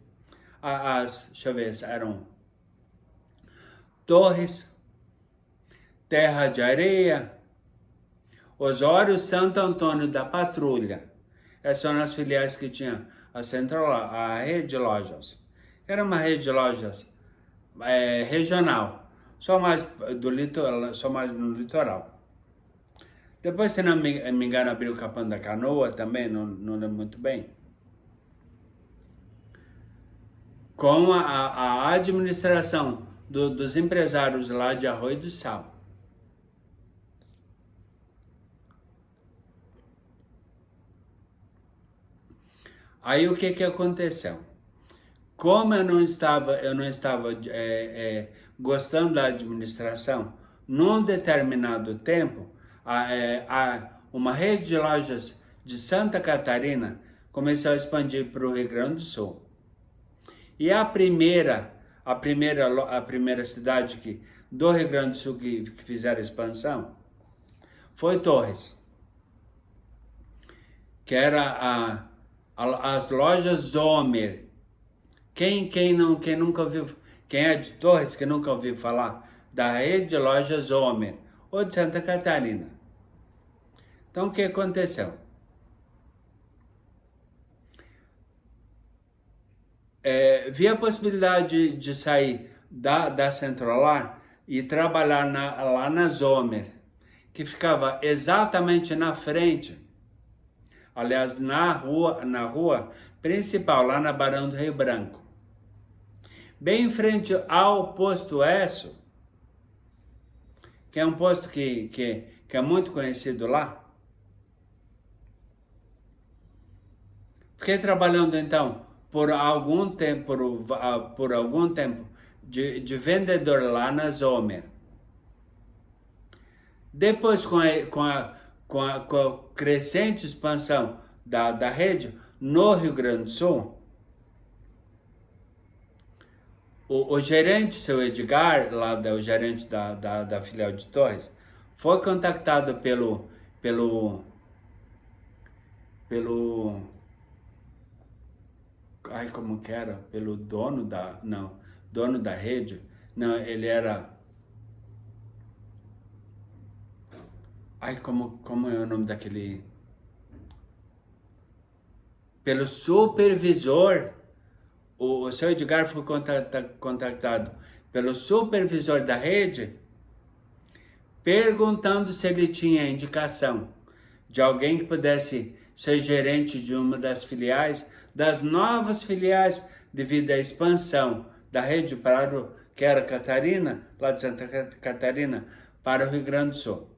A: deixa eu ver, eram Torres, Terra de Areia, Osório, Santo Antônio da Patrulha. Essas são as filiais que tinha a Central, a rede de lojas. Era uma rede de lojas regional, só mais no litoral. Depois, se não me engano, abriu o Capão da Canoa também, não lembro muito bem. Com a administração dos empresários lá de Arroio do Sal. Aí o que aconteceu? Como eu não estava gostando da administração, num determinado tempo, uma rede de lojas de Santa Catarina começou a expandir para o Rio Grande do Sul. E a primeira cidade do Rio Grande do Sul que fizeram expansão foi Torres, que era as lojas Zomer. Quem nunca ouviu, quem é de Torres, que nunca ouviu falar da rede de lojas Zomer, ou de Santa Catarina. Então, o que aconteceu? Vi a possibilidade de sair da Centralar e trabalhar lá na Zomer, que ficava exatamente na frente, aliás, na rua principal, lá na Barão do Rio Branco, bem em frente ao posto Esso, que é um posto que é muito conhecido lá. Fiquei trabalhando então por algum tempo de vendedor lá na Zomer. Depois, com a crescente expansão da rede no Rio Grande do Sul, o gerente, seu Edgar, o gerente da filial de Torres, foi contactado pelo como que era? Pelo dono da rede. Não, ele era... como é o nome daquele... Pelo supervisor. O seu Edgar foi contactado pelo supervisor da rede, perguntando se ele tinha indicação de alguém que pudesse ser gerente de uma das filiais, das novas filiais, devido à expansão da rede que era Catarina, lá de Santa Catarina, para o Rio Grande do Sul.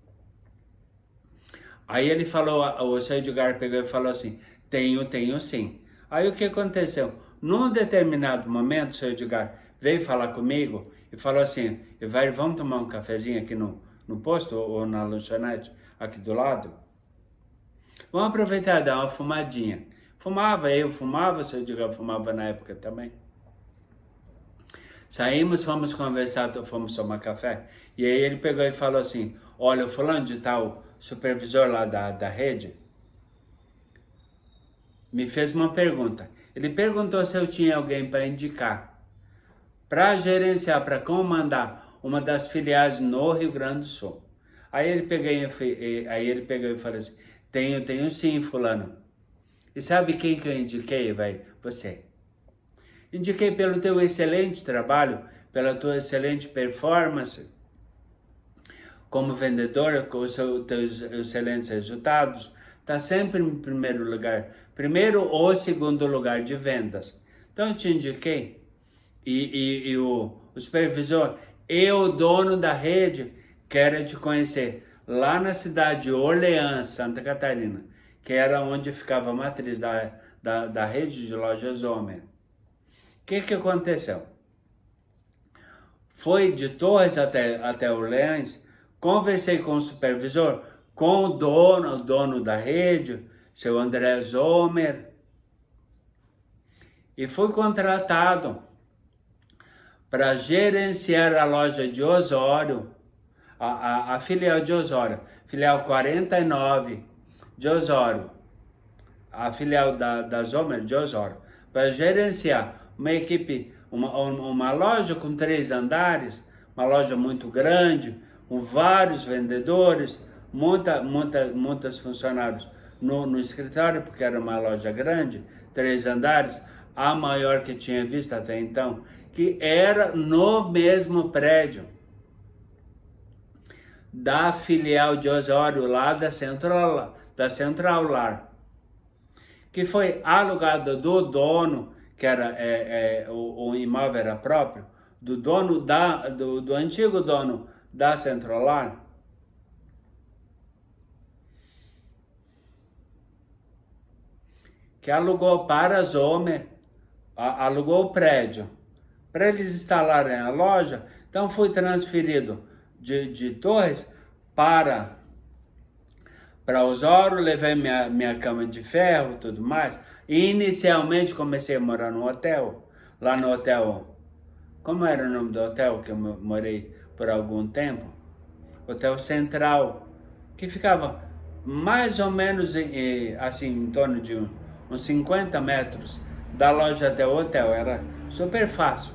A: Aí ele falou, o seu Edgar pegou e falou assim, tenho sim. Aí o que aconteceu? Num determinado momento, o seu Edgar veio falar comigo e falou assim, vamos tomar um cafezinho aqui no posto ou na lanchonete aqui do lado? Vamos aproveitar e dar uma fumadinha. Eu fumava, o seu Edgar fumava na época também. Saímos, fomos conversar, fomos tomar café. E aí ele pegou e falou assim, olha, o fulano de tal, supervisor lá da rede, me fez uma pergunta. Ele perguntou se eu tinha alguém para indicar, para gerenciar, para comandar uma das filiais no Rio Grande do Sul. Aí ele pegou e falou assim, tenho sim, fulano. E sabe quem que eu indiquei, velho? Você. Indiquei pelo teu excelente trabalho, pela tua excelente performance como vendedor, com os teus excelentes resultados, está sempre em primeiro lugar, primeiro ou segundo lugar de vendas. Então eu te indiquei, e o supervisor e o dono da rede querem te conhecer lá na cidade de Orleans, Santa Catarina, que era onde ficava a matriz da rede de lojas Homer. O que aconteceu? Foi de Torres até Orleans, conversei com o supervisor, com o dono da rede, seu André Zomer, e fui contratado para gerenciar a loja de Osório, a filial de Osório, filial 49 de Osório, a filial da Zomer de Osório, para gerenciar uma equipe, uma loja com 3 andares, uma loja muito grande, com vários vendedores, muitos funcionários no escritório, porque era uma loja grande, 3 andares, a maior que tinha visto até então, que era no mesmo prédio da filial de Osório, lá da Central Lar, que foi alugada do dono, que era o imóvel era próprio, do dono do antigo dono da Central Lar, que alugou para a Zomer, alugou o prédio para eles instalarem a loja. Então fui transferido de Torres para Osório, levei minha cama de ferro e tudo mais. E inicialmente comecei a morar no hotel, lá no hotel, como era o nome do hotel que eu morei por algum tempo? Hotel Central, que ficava mais ou menos assim, em torno de uns 50 metros da loja até o hotel, era super fácil.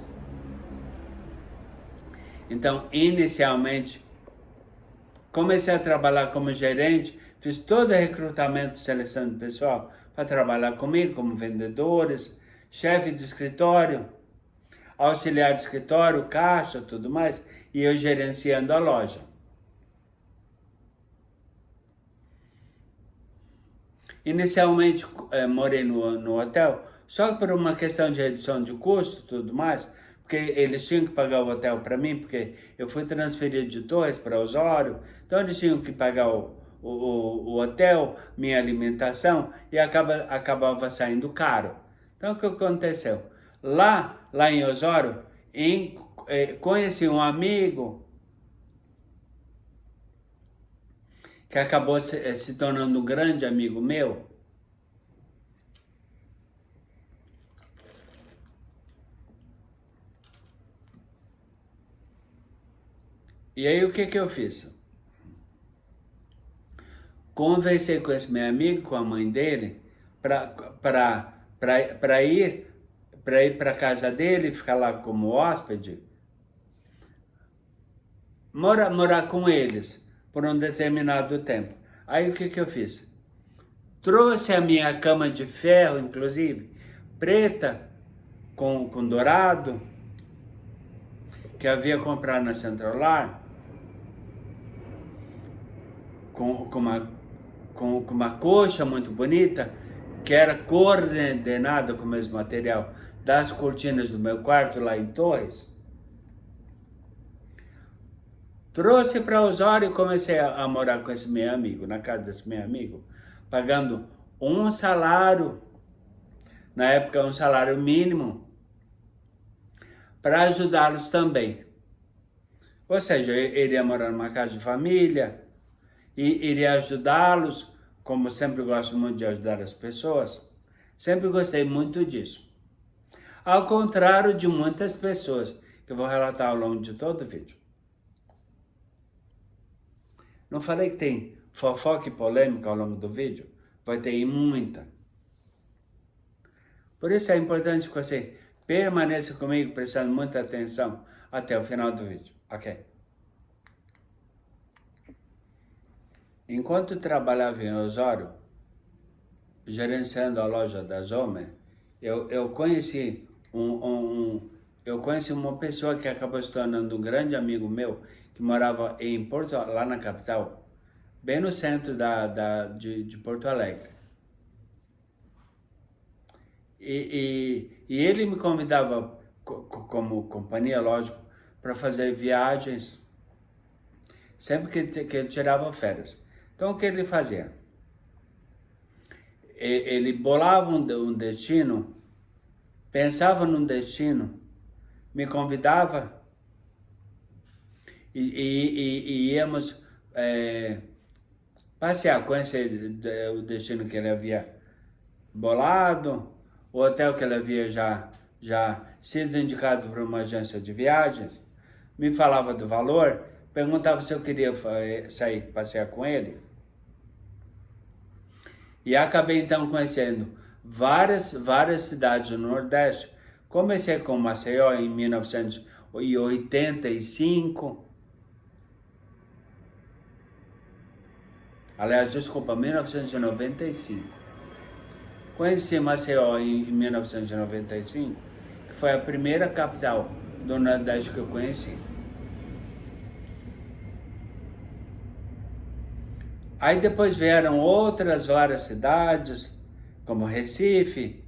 A: Então, inicialmente, comecei a trabalhar como gerente, fiz todo o recrutamento e seleção de pessoal para trabalhar comigo, como vendedores, chefe de escritório, auxiliar de escritório, caixa, tudo mais, e eu gerenciando a loja. Inicialmente morei no hotel, só por uma questão de redução de custo e tudo mais, porque eles tinham que pagar o hotel para mim, porque eu fui transferido de Torres para Osório, então eles tinham que pagar o hotel, minha alimentação, e acabava saindo caro. Então o que aconteceu? Lá em Osório, conheci um amigo que acabou se tornando um grande amigo meu. E aí o que eu fiz? Conversei com esse meu amigo, com a mãe dele, para ir para casa dele, ficar lá como hóspede, morar com eles por um determinado tempo. Aí o que eu fiz? Trouxe a minha cama de ferro, inclusive, preta, com dourado, que havia comprado na Central Lar, com uma coxa muito bonita, que era coordenada com o mesmo material das cortinas do meu quarto lá em Torres. Trouxe para Osório e comecei a morar com esse meu amigo, na casa desse meu amigo, pagando um salário, na época um salário mínimo, para ajudá-los também. Ou seja, eu iria morar numa casa de família e iria ajudá-los, como sempre gosto muito de ajudar as pessoas, sempre gostei muito disso. Ao contrário de muitas pessoas, que eu vou relatar ao longo de todo o vídeo. Não falei que tem fofoca e polêmica ao longo do vídeo? Vai ter muita. Por isso é importante que você permaneça comigo prestando muita atenção até o final do vídeo, ok? Enquanto trabalhava em Osório, gerenciando a loja da Zomer, eu conheci uma pessoa que acabou se tornando um grande amigo meu, que morava em lá na capital, bem no centro de Porto Alegre. E ele me convidava como companhia, lógico, para fazer viagens, sempre que ele tirava férias. Então o que ele fazia? Ele bolava um destino, pensava num destino, me convidava e íamos passear, conhecer o destino que ele havia bolado, o hotel que ele havia já sido indicado por uma agência de viagens, me falava do valor, perguntava se eu queria sair passear com ele. E acabei então conhecendo várias cidades do Nordeste. Comecei com Maceió em 1985. Aliás, desculpa, 1995. Conheci Maceió em 1995, que foi a primeira capital do Nordeste que eu conheci. Aí depois vieram outras várias cidades, como Recife,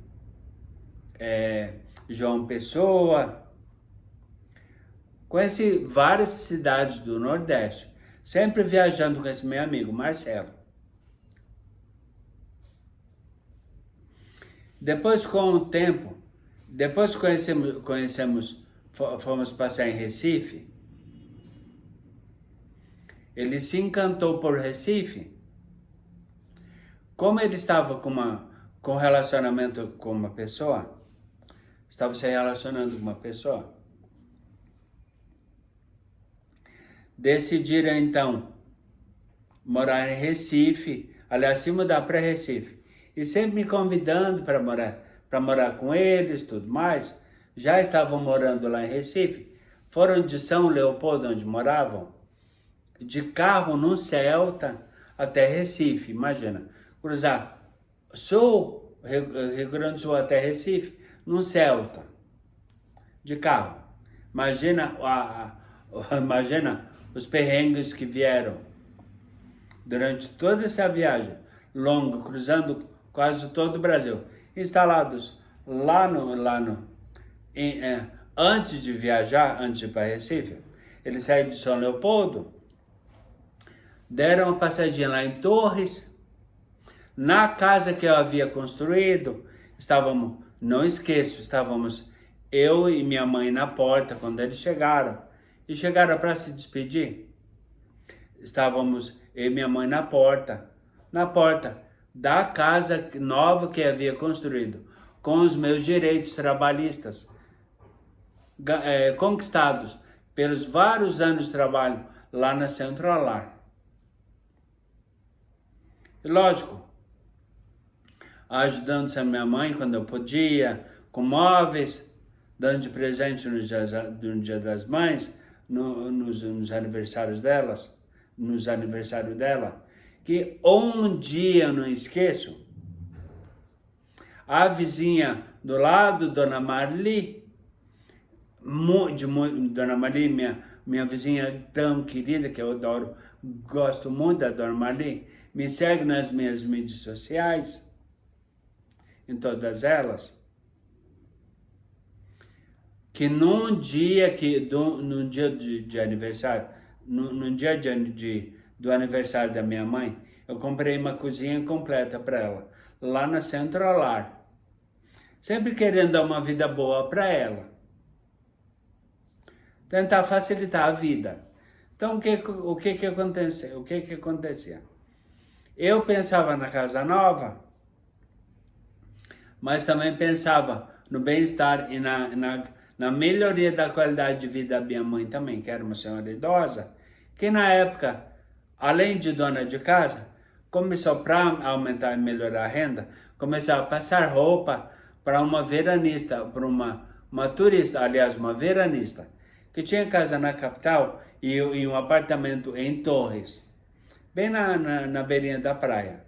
A: João Pessoa. Conheci várias cidades do Nordeste, sempre viajando com esse meu amigo, Marcelo. Depois, com o tempo, depois fomos passear em Recife. Ele se encantou por Recife. Como ele estava com relacionamento com uma pessoa, estava se relacionando com uma pessoa, decidiram então morar em Recife, aliás, se mudar para Recife, e sempre me convidando para morar com eles, tudo mais. Já estavam morando lá em Recife, foram de São Leopoldo, onde moravam, de carro num Celta até Recife. Imagina, cruzar Rio Grande do Sul até Recife num Celta, de carro. Imagina, imagina os perrengues que vieram durante toda essa viagem longa, cruzando quase todo o Brasil, instalados antes de viajar, antes de ir para Recife. Eles saíram de São Leopoldo, deram uma passadinha lá em Torres, na casa que eu havia construído. Não esqueço, estávamos eu e minha mãe na porta quando eles chegaram. E chegaram para se despedir. Estávamos eu e minha mãe na porta da casa nova que havia construído, com os meus direitos trabalhistas conquistados pelos vários anos de trabalho lá na Centralar. E lógico, ajudando a minha mãe quando eu podia, com móveis, dando de presente no Dia das Mães, nos aniversários delas, nos aniversários dela, que um dia eu não esqueço, a vizinha do lado, Dona Marli, Dona Marli, minha vizinha tão querida, que eu adoro, gosto muito da Dona Marli, me segue nas minhas mídias sociais, em todas elas, que num dia de aniversário, do aniversário da minha mãe, eu comprei uma cozinha completa para ela, lá na Centralar, sempre querendo dar uma vida boa para ela, tentar facilitar a vida. Então o que acontecia? Eu pensava na casa nova, mas também pensava no bem-estar e na na melhoria da qualidade de vida da minha mãe também, que era uma senhora idosa, que na época, além de dona de casa, começou para aumentar e melhorar a renda, começou a passar roupa para uma veranista, para uma turista, aliás, uma veranista, que tinha casa na capital e um apartamento em Torres, bem na beirinha da praia.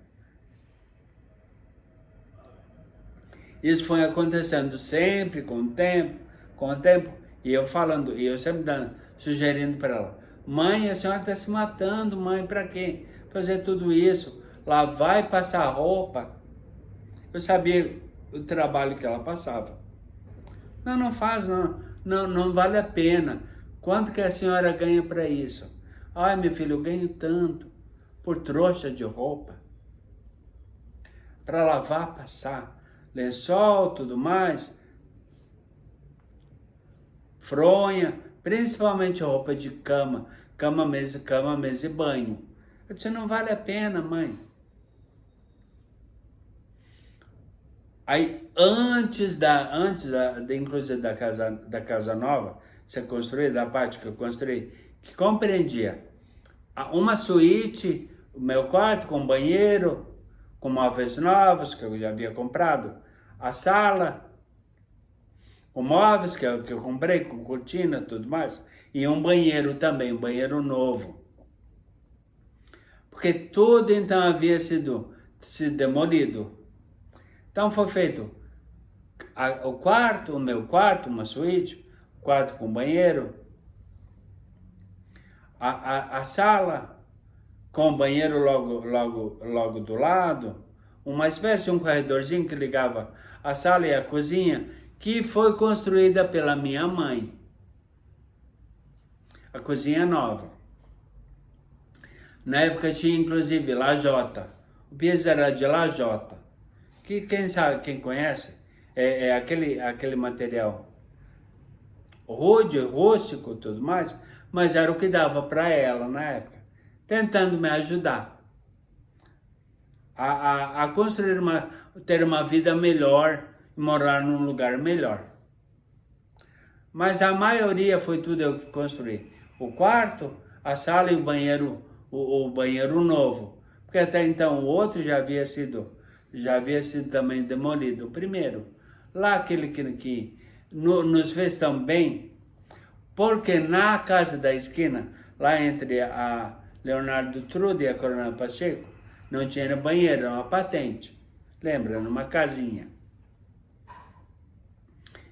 A: Isso foi acontecendo sempre com o tempo, e eu falando, e eu sempre sugerindo para ela, mãe, a senhora está se matando, mãe, para quê? Fazer tudo isso, lá vai passar roupa. Eu sabia o trabalho que ela passava. Não faz, não vale a pena. Quanto que a senhora ganha para isso? Ai, meu filho, eu ganho tanto por trouxa de roupa. Para lavar, passar, lençol, tudo mais, fronha, principalmente roupa de cama, mesa e banho. Eu disse, não vale a pena, mãe. Aí, inclusive da casa nova, ser construída, da parte que eu construí, que compreendia uma suíte, o meu quarto com banheiro, com móveis novos que eu já havia comprado, a sala, com móveis que eu comprei, com cortina e tudo mais, e um banheiro também, um banheiro novo. Porque tudo então havia sido demolido. Então foi feito o meu quarto, uma suíte, quarto com banheiro, a sala com banheiro logo do lado, uma espécie de um corredorzinho que ligava a sala e a cozinha, que foi construída pela minha mãe. A cozinha nova. Na época tinha inclusive lajota. O piso era de lajota. Que quem sabe, quem conhece, é aquele material rude, rústico, tudo mais, mas era o que dava para ela na época, tentando me ajudar a construir ter uma vida melhor, morar num lugar melhor. Mas a maioria foi tudo eu que construí. O quarto, a sala e o banheiro novo, porque até então o outro já havia sido também demolido. O primeiro, lá aquele que nos fez tão bem, porque na casa da esquina, lá entre a Leonardo Trude e a Coronel Pacheco, não tinha banheiro, era uma patente. Lembra? Numa casinha.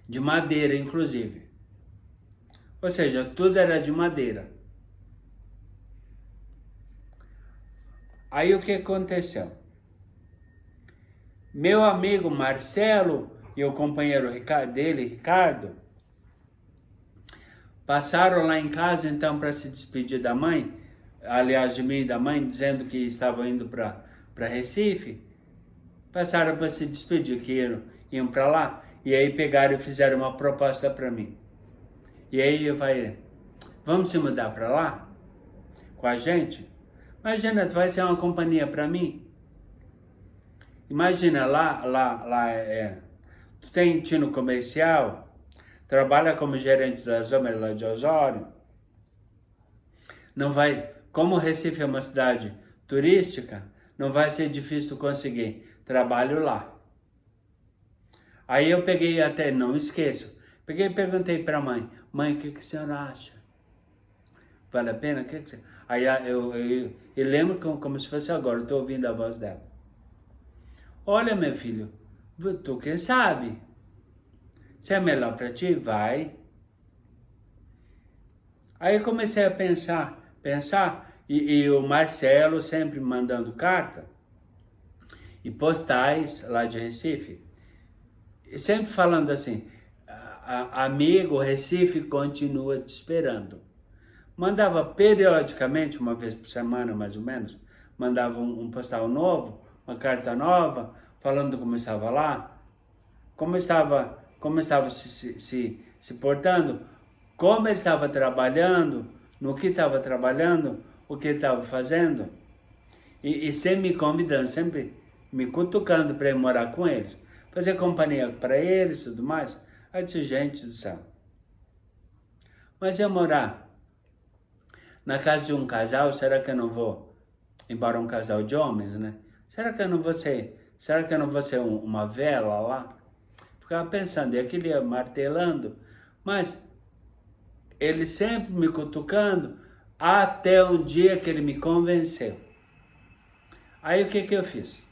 A: De madeira, inclusive. Ou seja, tudo era de madeira. Aí o que aconteceu? Meu amigo Marcelo e o companheiro dele, Ricardo, passaram lá em casa então para se despedir da mãe, aliás de mim e da mãe, dizendo que estavam indo para Recife. Passaram para se despedir, que iam para lá, e aí pegaram e fizeram uma proposta para mim. E aí eu falei, vamos se mudar para lá? Com a gente? Imagina, vai ser uma companhia para mim? Imagina, tu tem tino comercial, trabalha como gerente da Zomer lá de Osório, não vai, como Recife é uma cidade turística, não vai ser difícil tu conseguir trabalho lá. Aí eu peguei até, não esqueço, peguei e perguntei para a mãe, o que a senhora acha? Vale a pena? Aí eu lembro como se fosse agora, eu estou ouvindo a voz dela. Olha, meu filho, tu quem sabe? Se é melhor para ti, vai. Aí eu comecei a pensar, e o Marcelo sempre mandando carta e postais lá de Recife, e sempre falando assim, amigo, Recife continua te esperando. Mandava periodicamente, uma vez por semana mais ou menos, mandava um postal novo, uma carta nova, falando como estava lá, como estava se portando, como ele estava trabalhando, no que estava trabalhando, o que ele estava fazendo, e sempre me convidando, sempre me cutucando para ir morar com eles, fazer companhia para eles e tudo mais. Aí eu disse, gente do céu, Mas eu morar na casa de um casal, será que eu não vou, embora um casal de homens, né? Será que eu não vou ser uma vela lá? Ficava pensando, e aquele ia martelando, mas ele sempre me cutucando, até um dia que ele me convenceu. Aí o que eu fiz?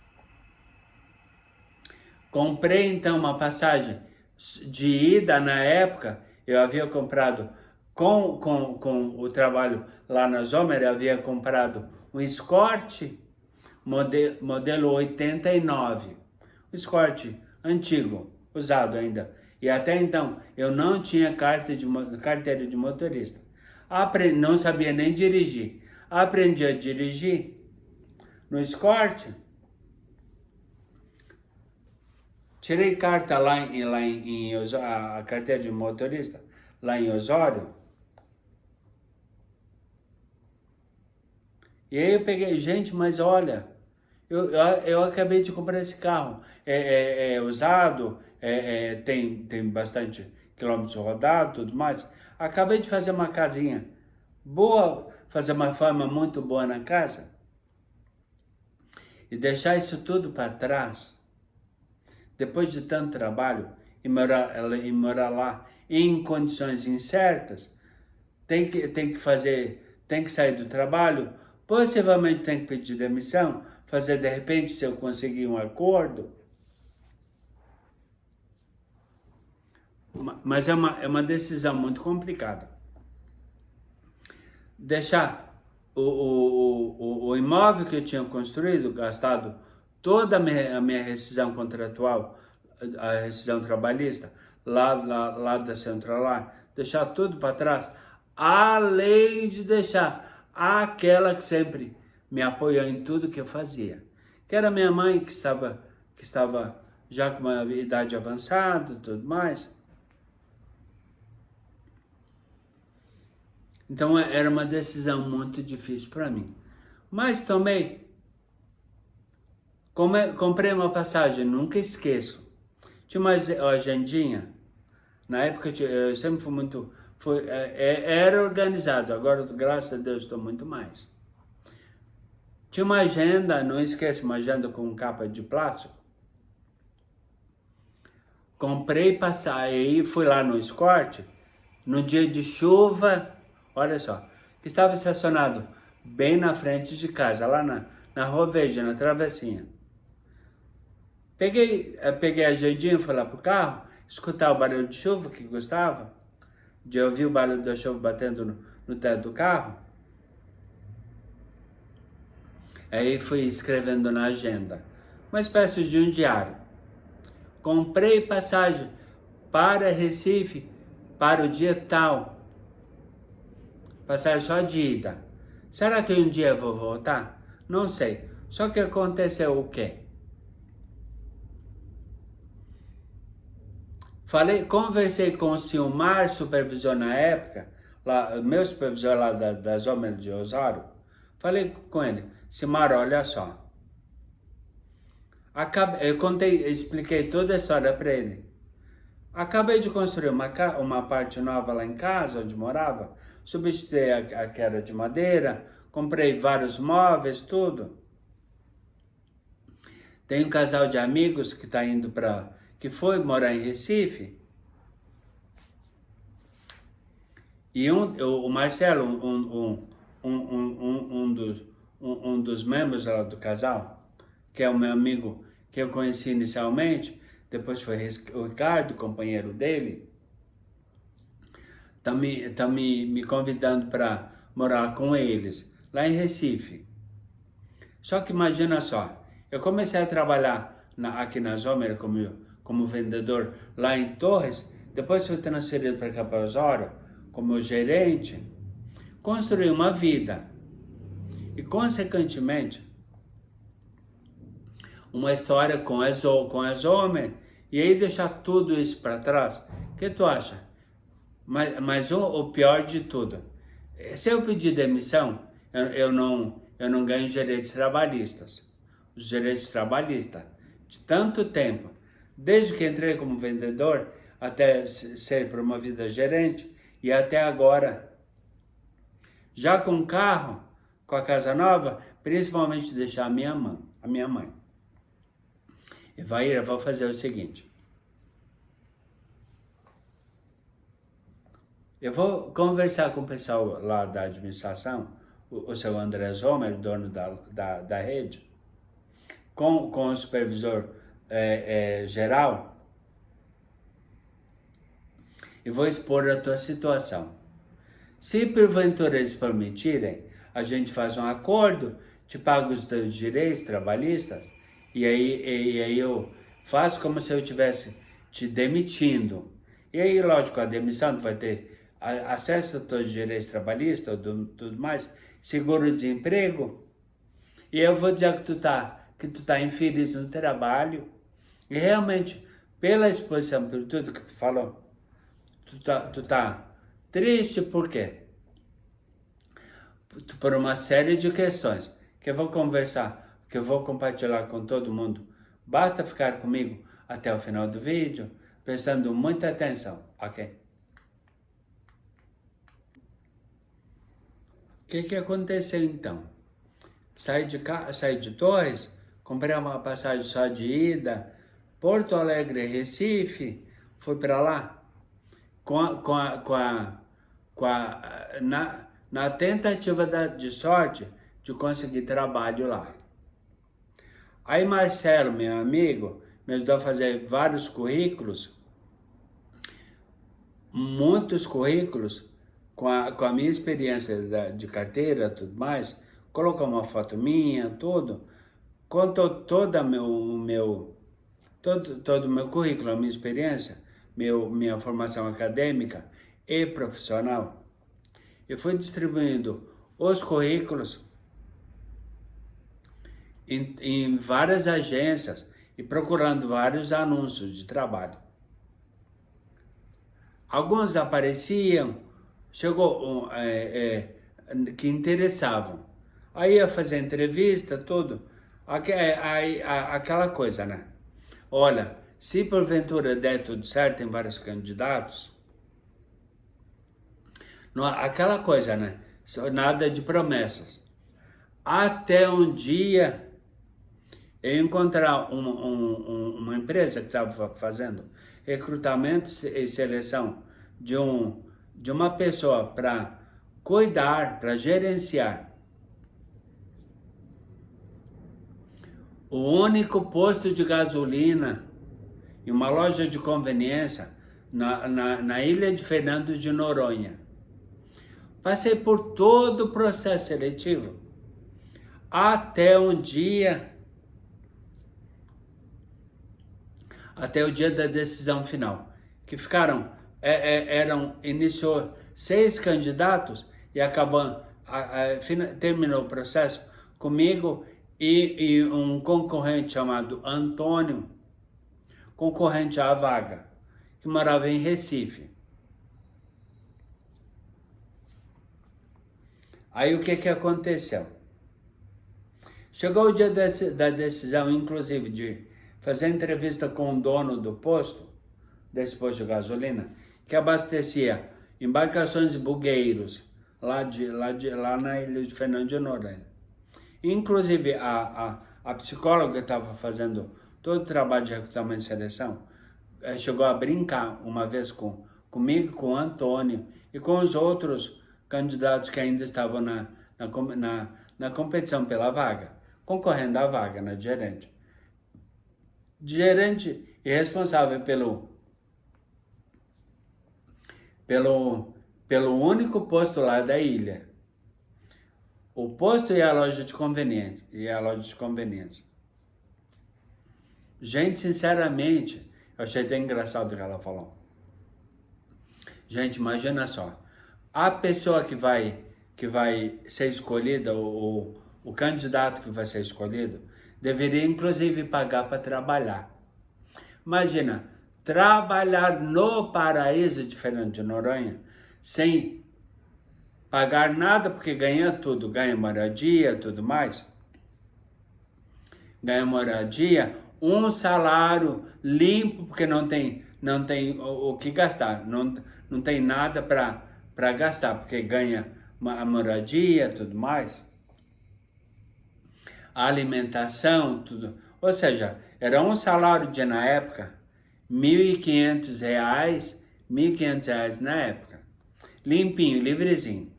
A: Comprei então uma passagem de ida na época, eu havia comprado com o trabalho lá na Zomer, eu havia comprado um Escort modelo 89, um Escort antigo, usado ainda. E até então eu não tinha carteira de motorista. Não sabia nem dirigir. Aprendi a dirigir no Escort. Tirei carta a carteira de motorista lá em Osório. E aí eu peguei, gente, mas olha, eu acabei de comprar esse carro. É usado, tem bastante quilômetros rodados, tudo mais. Acabei de fazer uma casinha boa, fazer uma forma muito boa na casa. E deixar isso tudo para trás, depois de tanto trabalho, e morar lá em condições incertas, tem que sair do trabalho, possivelmente tem que pedir demissão, fazer de repente se eu conseguir um acordo. Mas é uma decisão muito complicada. Deixar o imóvel que eu tinha construído, gastado toda a minha rescisão contratual, a rescisão trabalhista, lá da Centralar, deixar tudo para trás, além de deixar aquela que sempre me apoiou em tudo que eu fazia, que era minha mãe, que estava já com uma idade avançada e tudo mais. Então era uma decisão muito difícil para mim. Mas comprei uma passagem, nunca esqueço. Tinha uma agendinha. Na época eu sempre fui muito... era organizado, agora graças a Deus estou muito mais. Tinha uma agenda, não esqueço, uma agenda com capa de plástico. Comprei passagem e fui lá no Escort, no dia de chuva, olha só, que estava estacionado bem na frente de casa, lá na Rua Verde, na travessinha. Peguei a agendinha, fui lá pro carro, escutar o barulho de chuva, que gostava, de ouvir o barulho da chuva batendo no teto do carro. Aí fui escrevendo na agenda, uma espécie de um diário. Comprei passagem para Recife para o dia tal. Passagem só de ida. Será que um dia eu vou voltar? Não sei. Só que aconteceu o quê? Conversei com o Silmar, supervisor na época, meu supervisor lá da Zomer de Osório. Falei com ele, Silmar, olha só. Expliquei toda a história para ele. Acabei de construir uma parte nova lá em casa, onde morava. Substituí a que era de madeira, comprei vários móveis, tudo. Tem um casal de amigos que foi morar em Recife. E o Marcelo, um dos membros lá do casal, que é o meu amigo que eu conheci inicialmente, depois foi o Ricardo, companheiro dele, tá me convidando para morar com eles, lá em Recife. Só que imagina só, eu comecei a trabalhar aqui na Zomer como vendedor lá em Torres, depois fui transferido para cá para Osório, como gerente, construí uma vida e, consequentemente, uma história com a Zomer, e aí deixar tudo isso para trás. O que tu acha? Mas o pior de tudo, se eu pedir demissão, eu não ganho direitos trabalhistas. Os direitos trabalhistas, de tanto tempo, desde que entrei como vendedor até ser promovido a gerente, E até agora, já com carro, com a casa nova, principalmente deixar a minha mãe. Eu vou fazer o seguinte. Eu vou conversar com o pessoal lá da administração, o seu André Zomer, dono da rede, com o supervisor geral, e vou expor a tua situação. Se porventura eles permitirem, a gente faz um acordo, te pago os teus direitos trabalhistas, e aí eu faço como se eu estivesse te demitindo. E aí, lógico, a demissão tu vai ter acesso aos teus direitos trabalhistas, tudo mais, seguro-desemprego, e eu vou dizer que tu tá infeliz no trabalho, e realmente, pela exposição, por tudo que tu falou, tu tá triste, por quê? Por uma série de questões, que eu vou conversar, que eu vou compartilhar com todo mundo. Basta ficar comigo até o final do vídeo, prestando muita atenção, ok? O que aconteceu então? Saí de Torres, comprei uma passagem só de ida, Porto Alegre, Recife, fui para lá na tentativa de sorte de conseguir trabalho lá. Aí Marcelo, meu amigo, me ajudou a fazer vários currículos, muitos currículos, com a minha experiência de carteira e tudo mais, colocou uma foto minha, tudo, contou todo o meu currículo, a minha experiência, minha formação acadêmica e profissional. Eu fui distribuindo os currículos em várias agências e procurando vários anúncios de trabalho. Alguns apareciam, chegou que interessavam. Aí ia fazer entrevista, tudo. Aquela coisa, né? Olha, se porventura der tudo certo, tem vários candidatos, não, aquela coisa, né? Nada de promessas. Até um dia eu encontrar uma empresa que estava fazendo recrutamento e seleção de uma pessoa para cuidar, para gerenciar o único posto de gasolina e uma loja de conveniência na ilha de Fernando de Noronha. Passei por todo o processo seletivo, até o dia da decisão final, que iniciou 6 candidatos e terminou o processo comigo e um concorrente chamado Antônio, concorrente à vaga, que morava em Recife. Aí o que aconteceu? Chegou o dia da decisão, inclusive, de fazer entrevista com o dono do posto, desse posto de gasolina, que abastecia embarcações e bugueiros lá na ilha de Fernando de Noronha. Inclusive, a psicóloga que estava fazendo todo o trabalho de recrutamento e seleção, chegou a brincar uma vez comigo, com o Antônio e com os outros candidatos que ainda estavam na competição pela vaga, concorrendo à vaga, né, de gerente. Gerente e responsável pelo único posto lá da ilha. O posto e a loja de conveniência. Gente, sinceramente, eu achei até engraçado o que ela falou. Gente, imagina só. A pessoa que vai ser escolhida, o candidato que vai ser escolhido, deveria inclusive pagar para trabalhar. Imagina, trabalhar no paraíso de Fernando de Noronha, sem pagar nada, porque ganha tudo, ganha moradia, tudo mais. Ganha moradia, um salário limpo, porque não tem o que gastar, não tem nada para para gastar, porque ganha a moradia, tudo mais, a alimentação, tudo. Ou seja, era um salário de, na época, R$ 1.500, R$ 1.500 na época. Limpinho, livrezinho.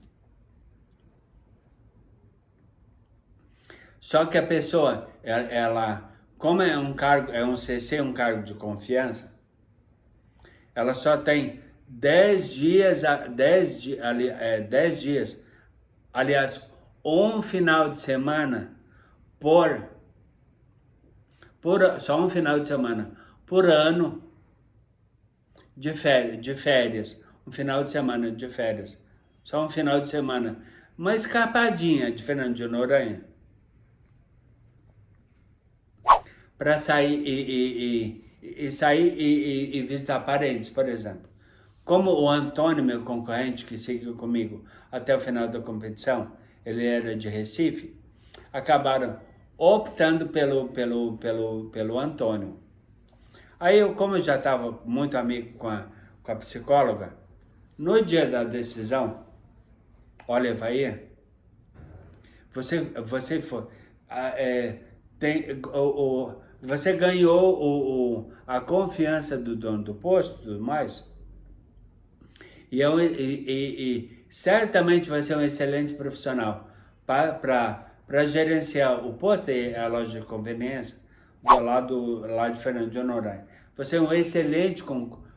A: Só que a pessoa, ela como é um cargo, é um CC, um cargo de confiança, ela só tem 10 dias, 10 dias, aliás, um final de semana só um final de semana por ano de férias, um final de semana de férias, só um final de semana, uma escapadinha de Fernando de Noronha, para sair e visitar parentes, por exemplo. Como o Antônio, meu concorrente, que seguiu comigo até o final da competição, ele era de Recife, acabaram optando pelo Antônio. Aí eu, como eu já estava muito amigo com a psicóloga, no dia da decisão, olha, Evair, você foi, você ganhou a confiança do dono do posto e tudo mais, e certamente vai ser um excelente profissional para gerenciar o posto e a loja de conveniência lá de Fernando de Noronha. Você é um excelente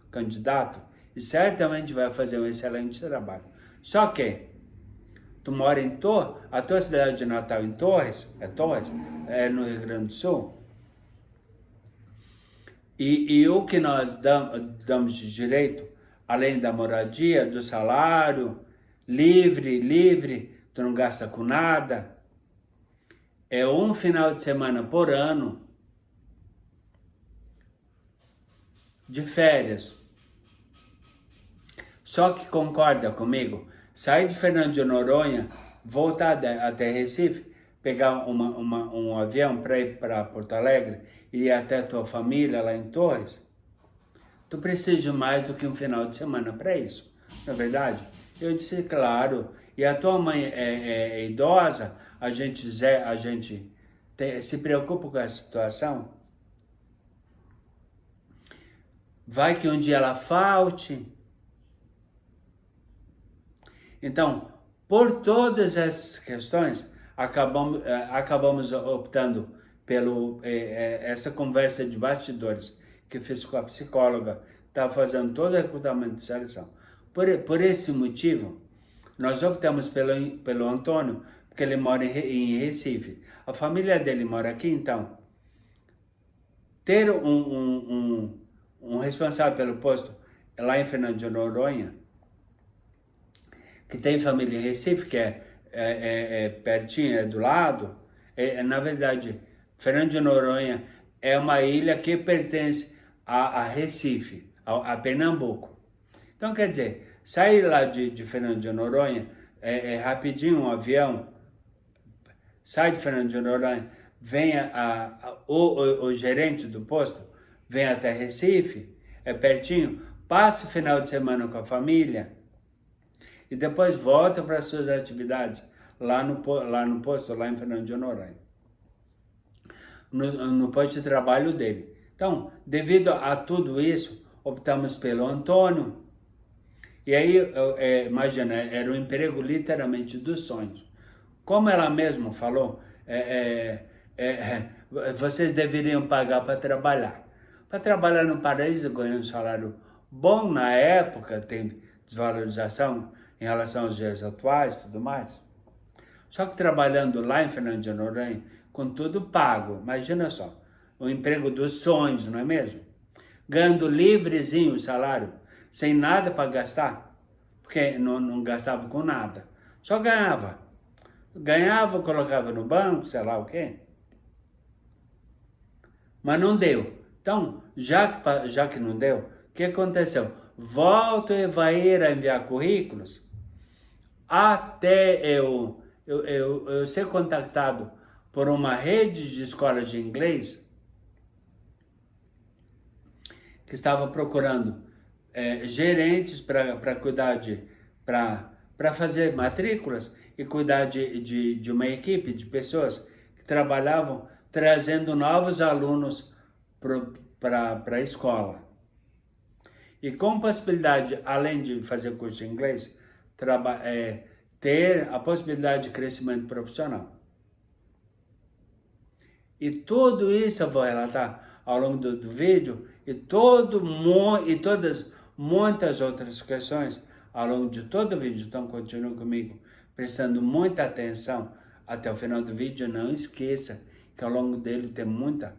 A: candidato e certamente vai fazer um excelente trabalho. Só que tu mora em Torres, a tua cidade de natal em Torres, é no Rio Grande do Sul, e o que nós damos de direito, além da moradia, do salário, livre, tu não gasta com nada, é um final de semana por ano de férias. Só que concorda comigo, sair de Fernando de Noronha, voltar até Recife, pegar um avião para ir para Porto Alegre e ir até tua família lá em Torres, tu precisa de mais do que um final de semana para isso, não é verdade? Eu disse, claro, e a tua mãe é idosa, a gente se preocupa com essa situação, vai que um dia ela falte. Então, por todas essas questões, acabamos optando essa conversa de bastidores que fiz com a psicóloga, que estava fazendo todo o recrutamento de seleção. Por esse motivo, nós optamos pelo Antônio, porque ele mora em Recife. A família dele mora aqui, então, ter um responsável pelo posto lá em Fernando de Noronha, que tem família em Recife, que é pertinho, é do lado, na verdade, Fernando de Noronha é uma ilha que pertence a Recife, a Pernambuco. Então, quer dizer, sair lá de Fernando de Noronha, rapidinho um avião, sai de Fernando de Noronha, vem o gerente do posto, vem até Recife, é pertinho, passa o final de semana com a família, e depois volta para as suas atividades lá no posto, lá em Fernando de Noronha, no posto de trabalho dele. Então, devido a tudo isso, optamos pelo Antônio, e aí, imagina, era um emprego literalmente dos sonhos. Como ela mesma falou, vocês deveriam pagar para trabalhar. Para trabalhar no paraíso, ganhando um salário bom na época, tem desvalorização em relação aos dias atuais e tudo mais. Só que trabalhando lá em Fernando de Noronha, com tudo pago, imagina só, o emprego dos sonhos, não é mesmo? Ganhando livrezinho o salário, sem nada para gastar, porque não gastava com nada, só ganhava. Ganhava, colocava no banco, sei lá o quê. Mas não deu. Então, já que não deu, o que aconteceu? Volto a Evair a enviar currículos até eu ser contactado por uma rede de escolas de inglês que estava procurando gerentes para cuidar de para fazer matrículas e cuidar de uma equipe de pessoas que trabalhavam trazendo novos alunos para a escola. E com possibilidade, além de fazer curso de inglês, ter a possibilidade de crescimento profissional. E tudo isso eu vou relatar ao longo do vídeo e todas muitas outras questões ao longo de todo o vídeo. Então continue comigo, prestando muita atenção até o final do vídeo. Não esqueça que ao longo dele tem muita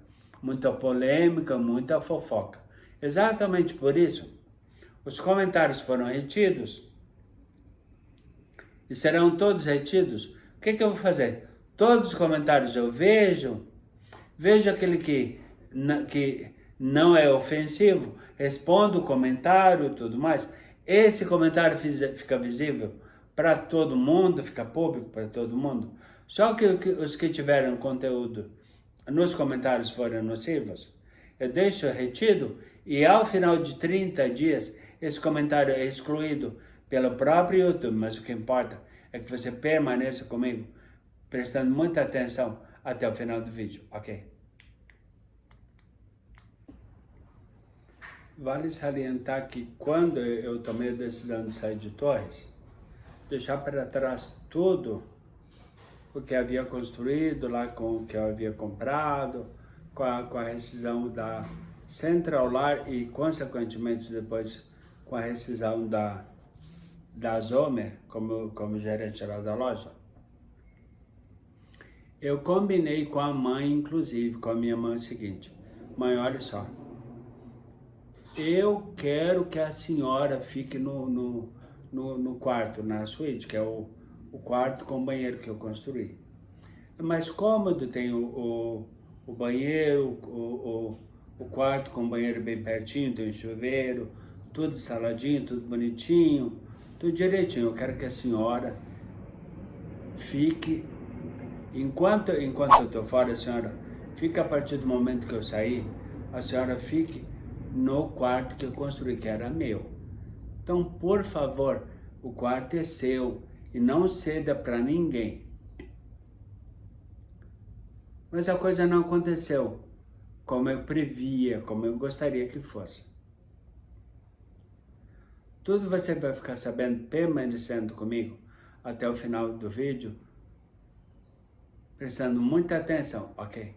A: polêmica, muita fofoca. Exatamente por isso, os comentários foram retidos e serão todos retidos. O que eu vou fazer? Todos os comentários eu vejo aquele que não é ofensivo, respondo o comentário e tudo mais. Esse comentário fica visível para todo mundo, fica público para todo mundo. Só que os que tiveram conteúdo nos comentários foram nocivos, eu deixo retido e ao final de 30 dias esse comentário é excluído pelo próprio YouTube, mas o que importa é que você permaneça comigo, prestando muita atenção até o final do vídeo, ok? Vale salientar que quando eu tomei a decisão de sair de Torres, deixar para trás tudo o que havia construído lá, com o que eu havia comprado, com a rescisão da Centralar e, consequentemente, depois com a rescisão da Zomer, como gerente geral da loja. Eu combinei com a mãe, inclusive, com a minha mãe, o seguinte: mãe, olha só, eu quero que a senhora fique no quarto, na suíte, que é o quarto com banheiro que eu construí. É mais cômodo, tem o banheiro, o quarto com banheiro bem pertinho, tem um chuveiro, tudo saladinho, tudo bonitinho, tudo direitinho. Eu quero que a senhora fique, enquanto eu estou fora, a senhora fica a partir do momento que eu sair, a senhora fique no quarto que eu construí, que era meu. Então, por favor, o quarto é seu e não ceda para ninguém. Mas a coisa não aconteceu como eu previa, como eu gostaria que fosse. Tudo você vai ficar sabendo permanecendo comigo até o final do vídeo, prestando muita atenção, ok?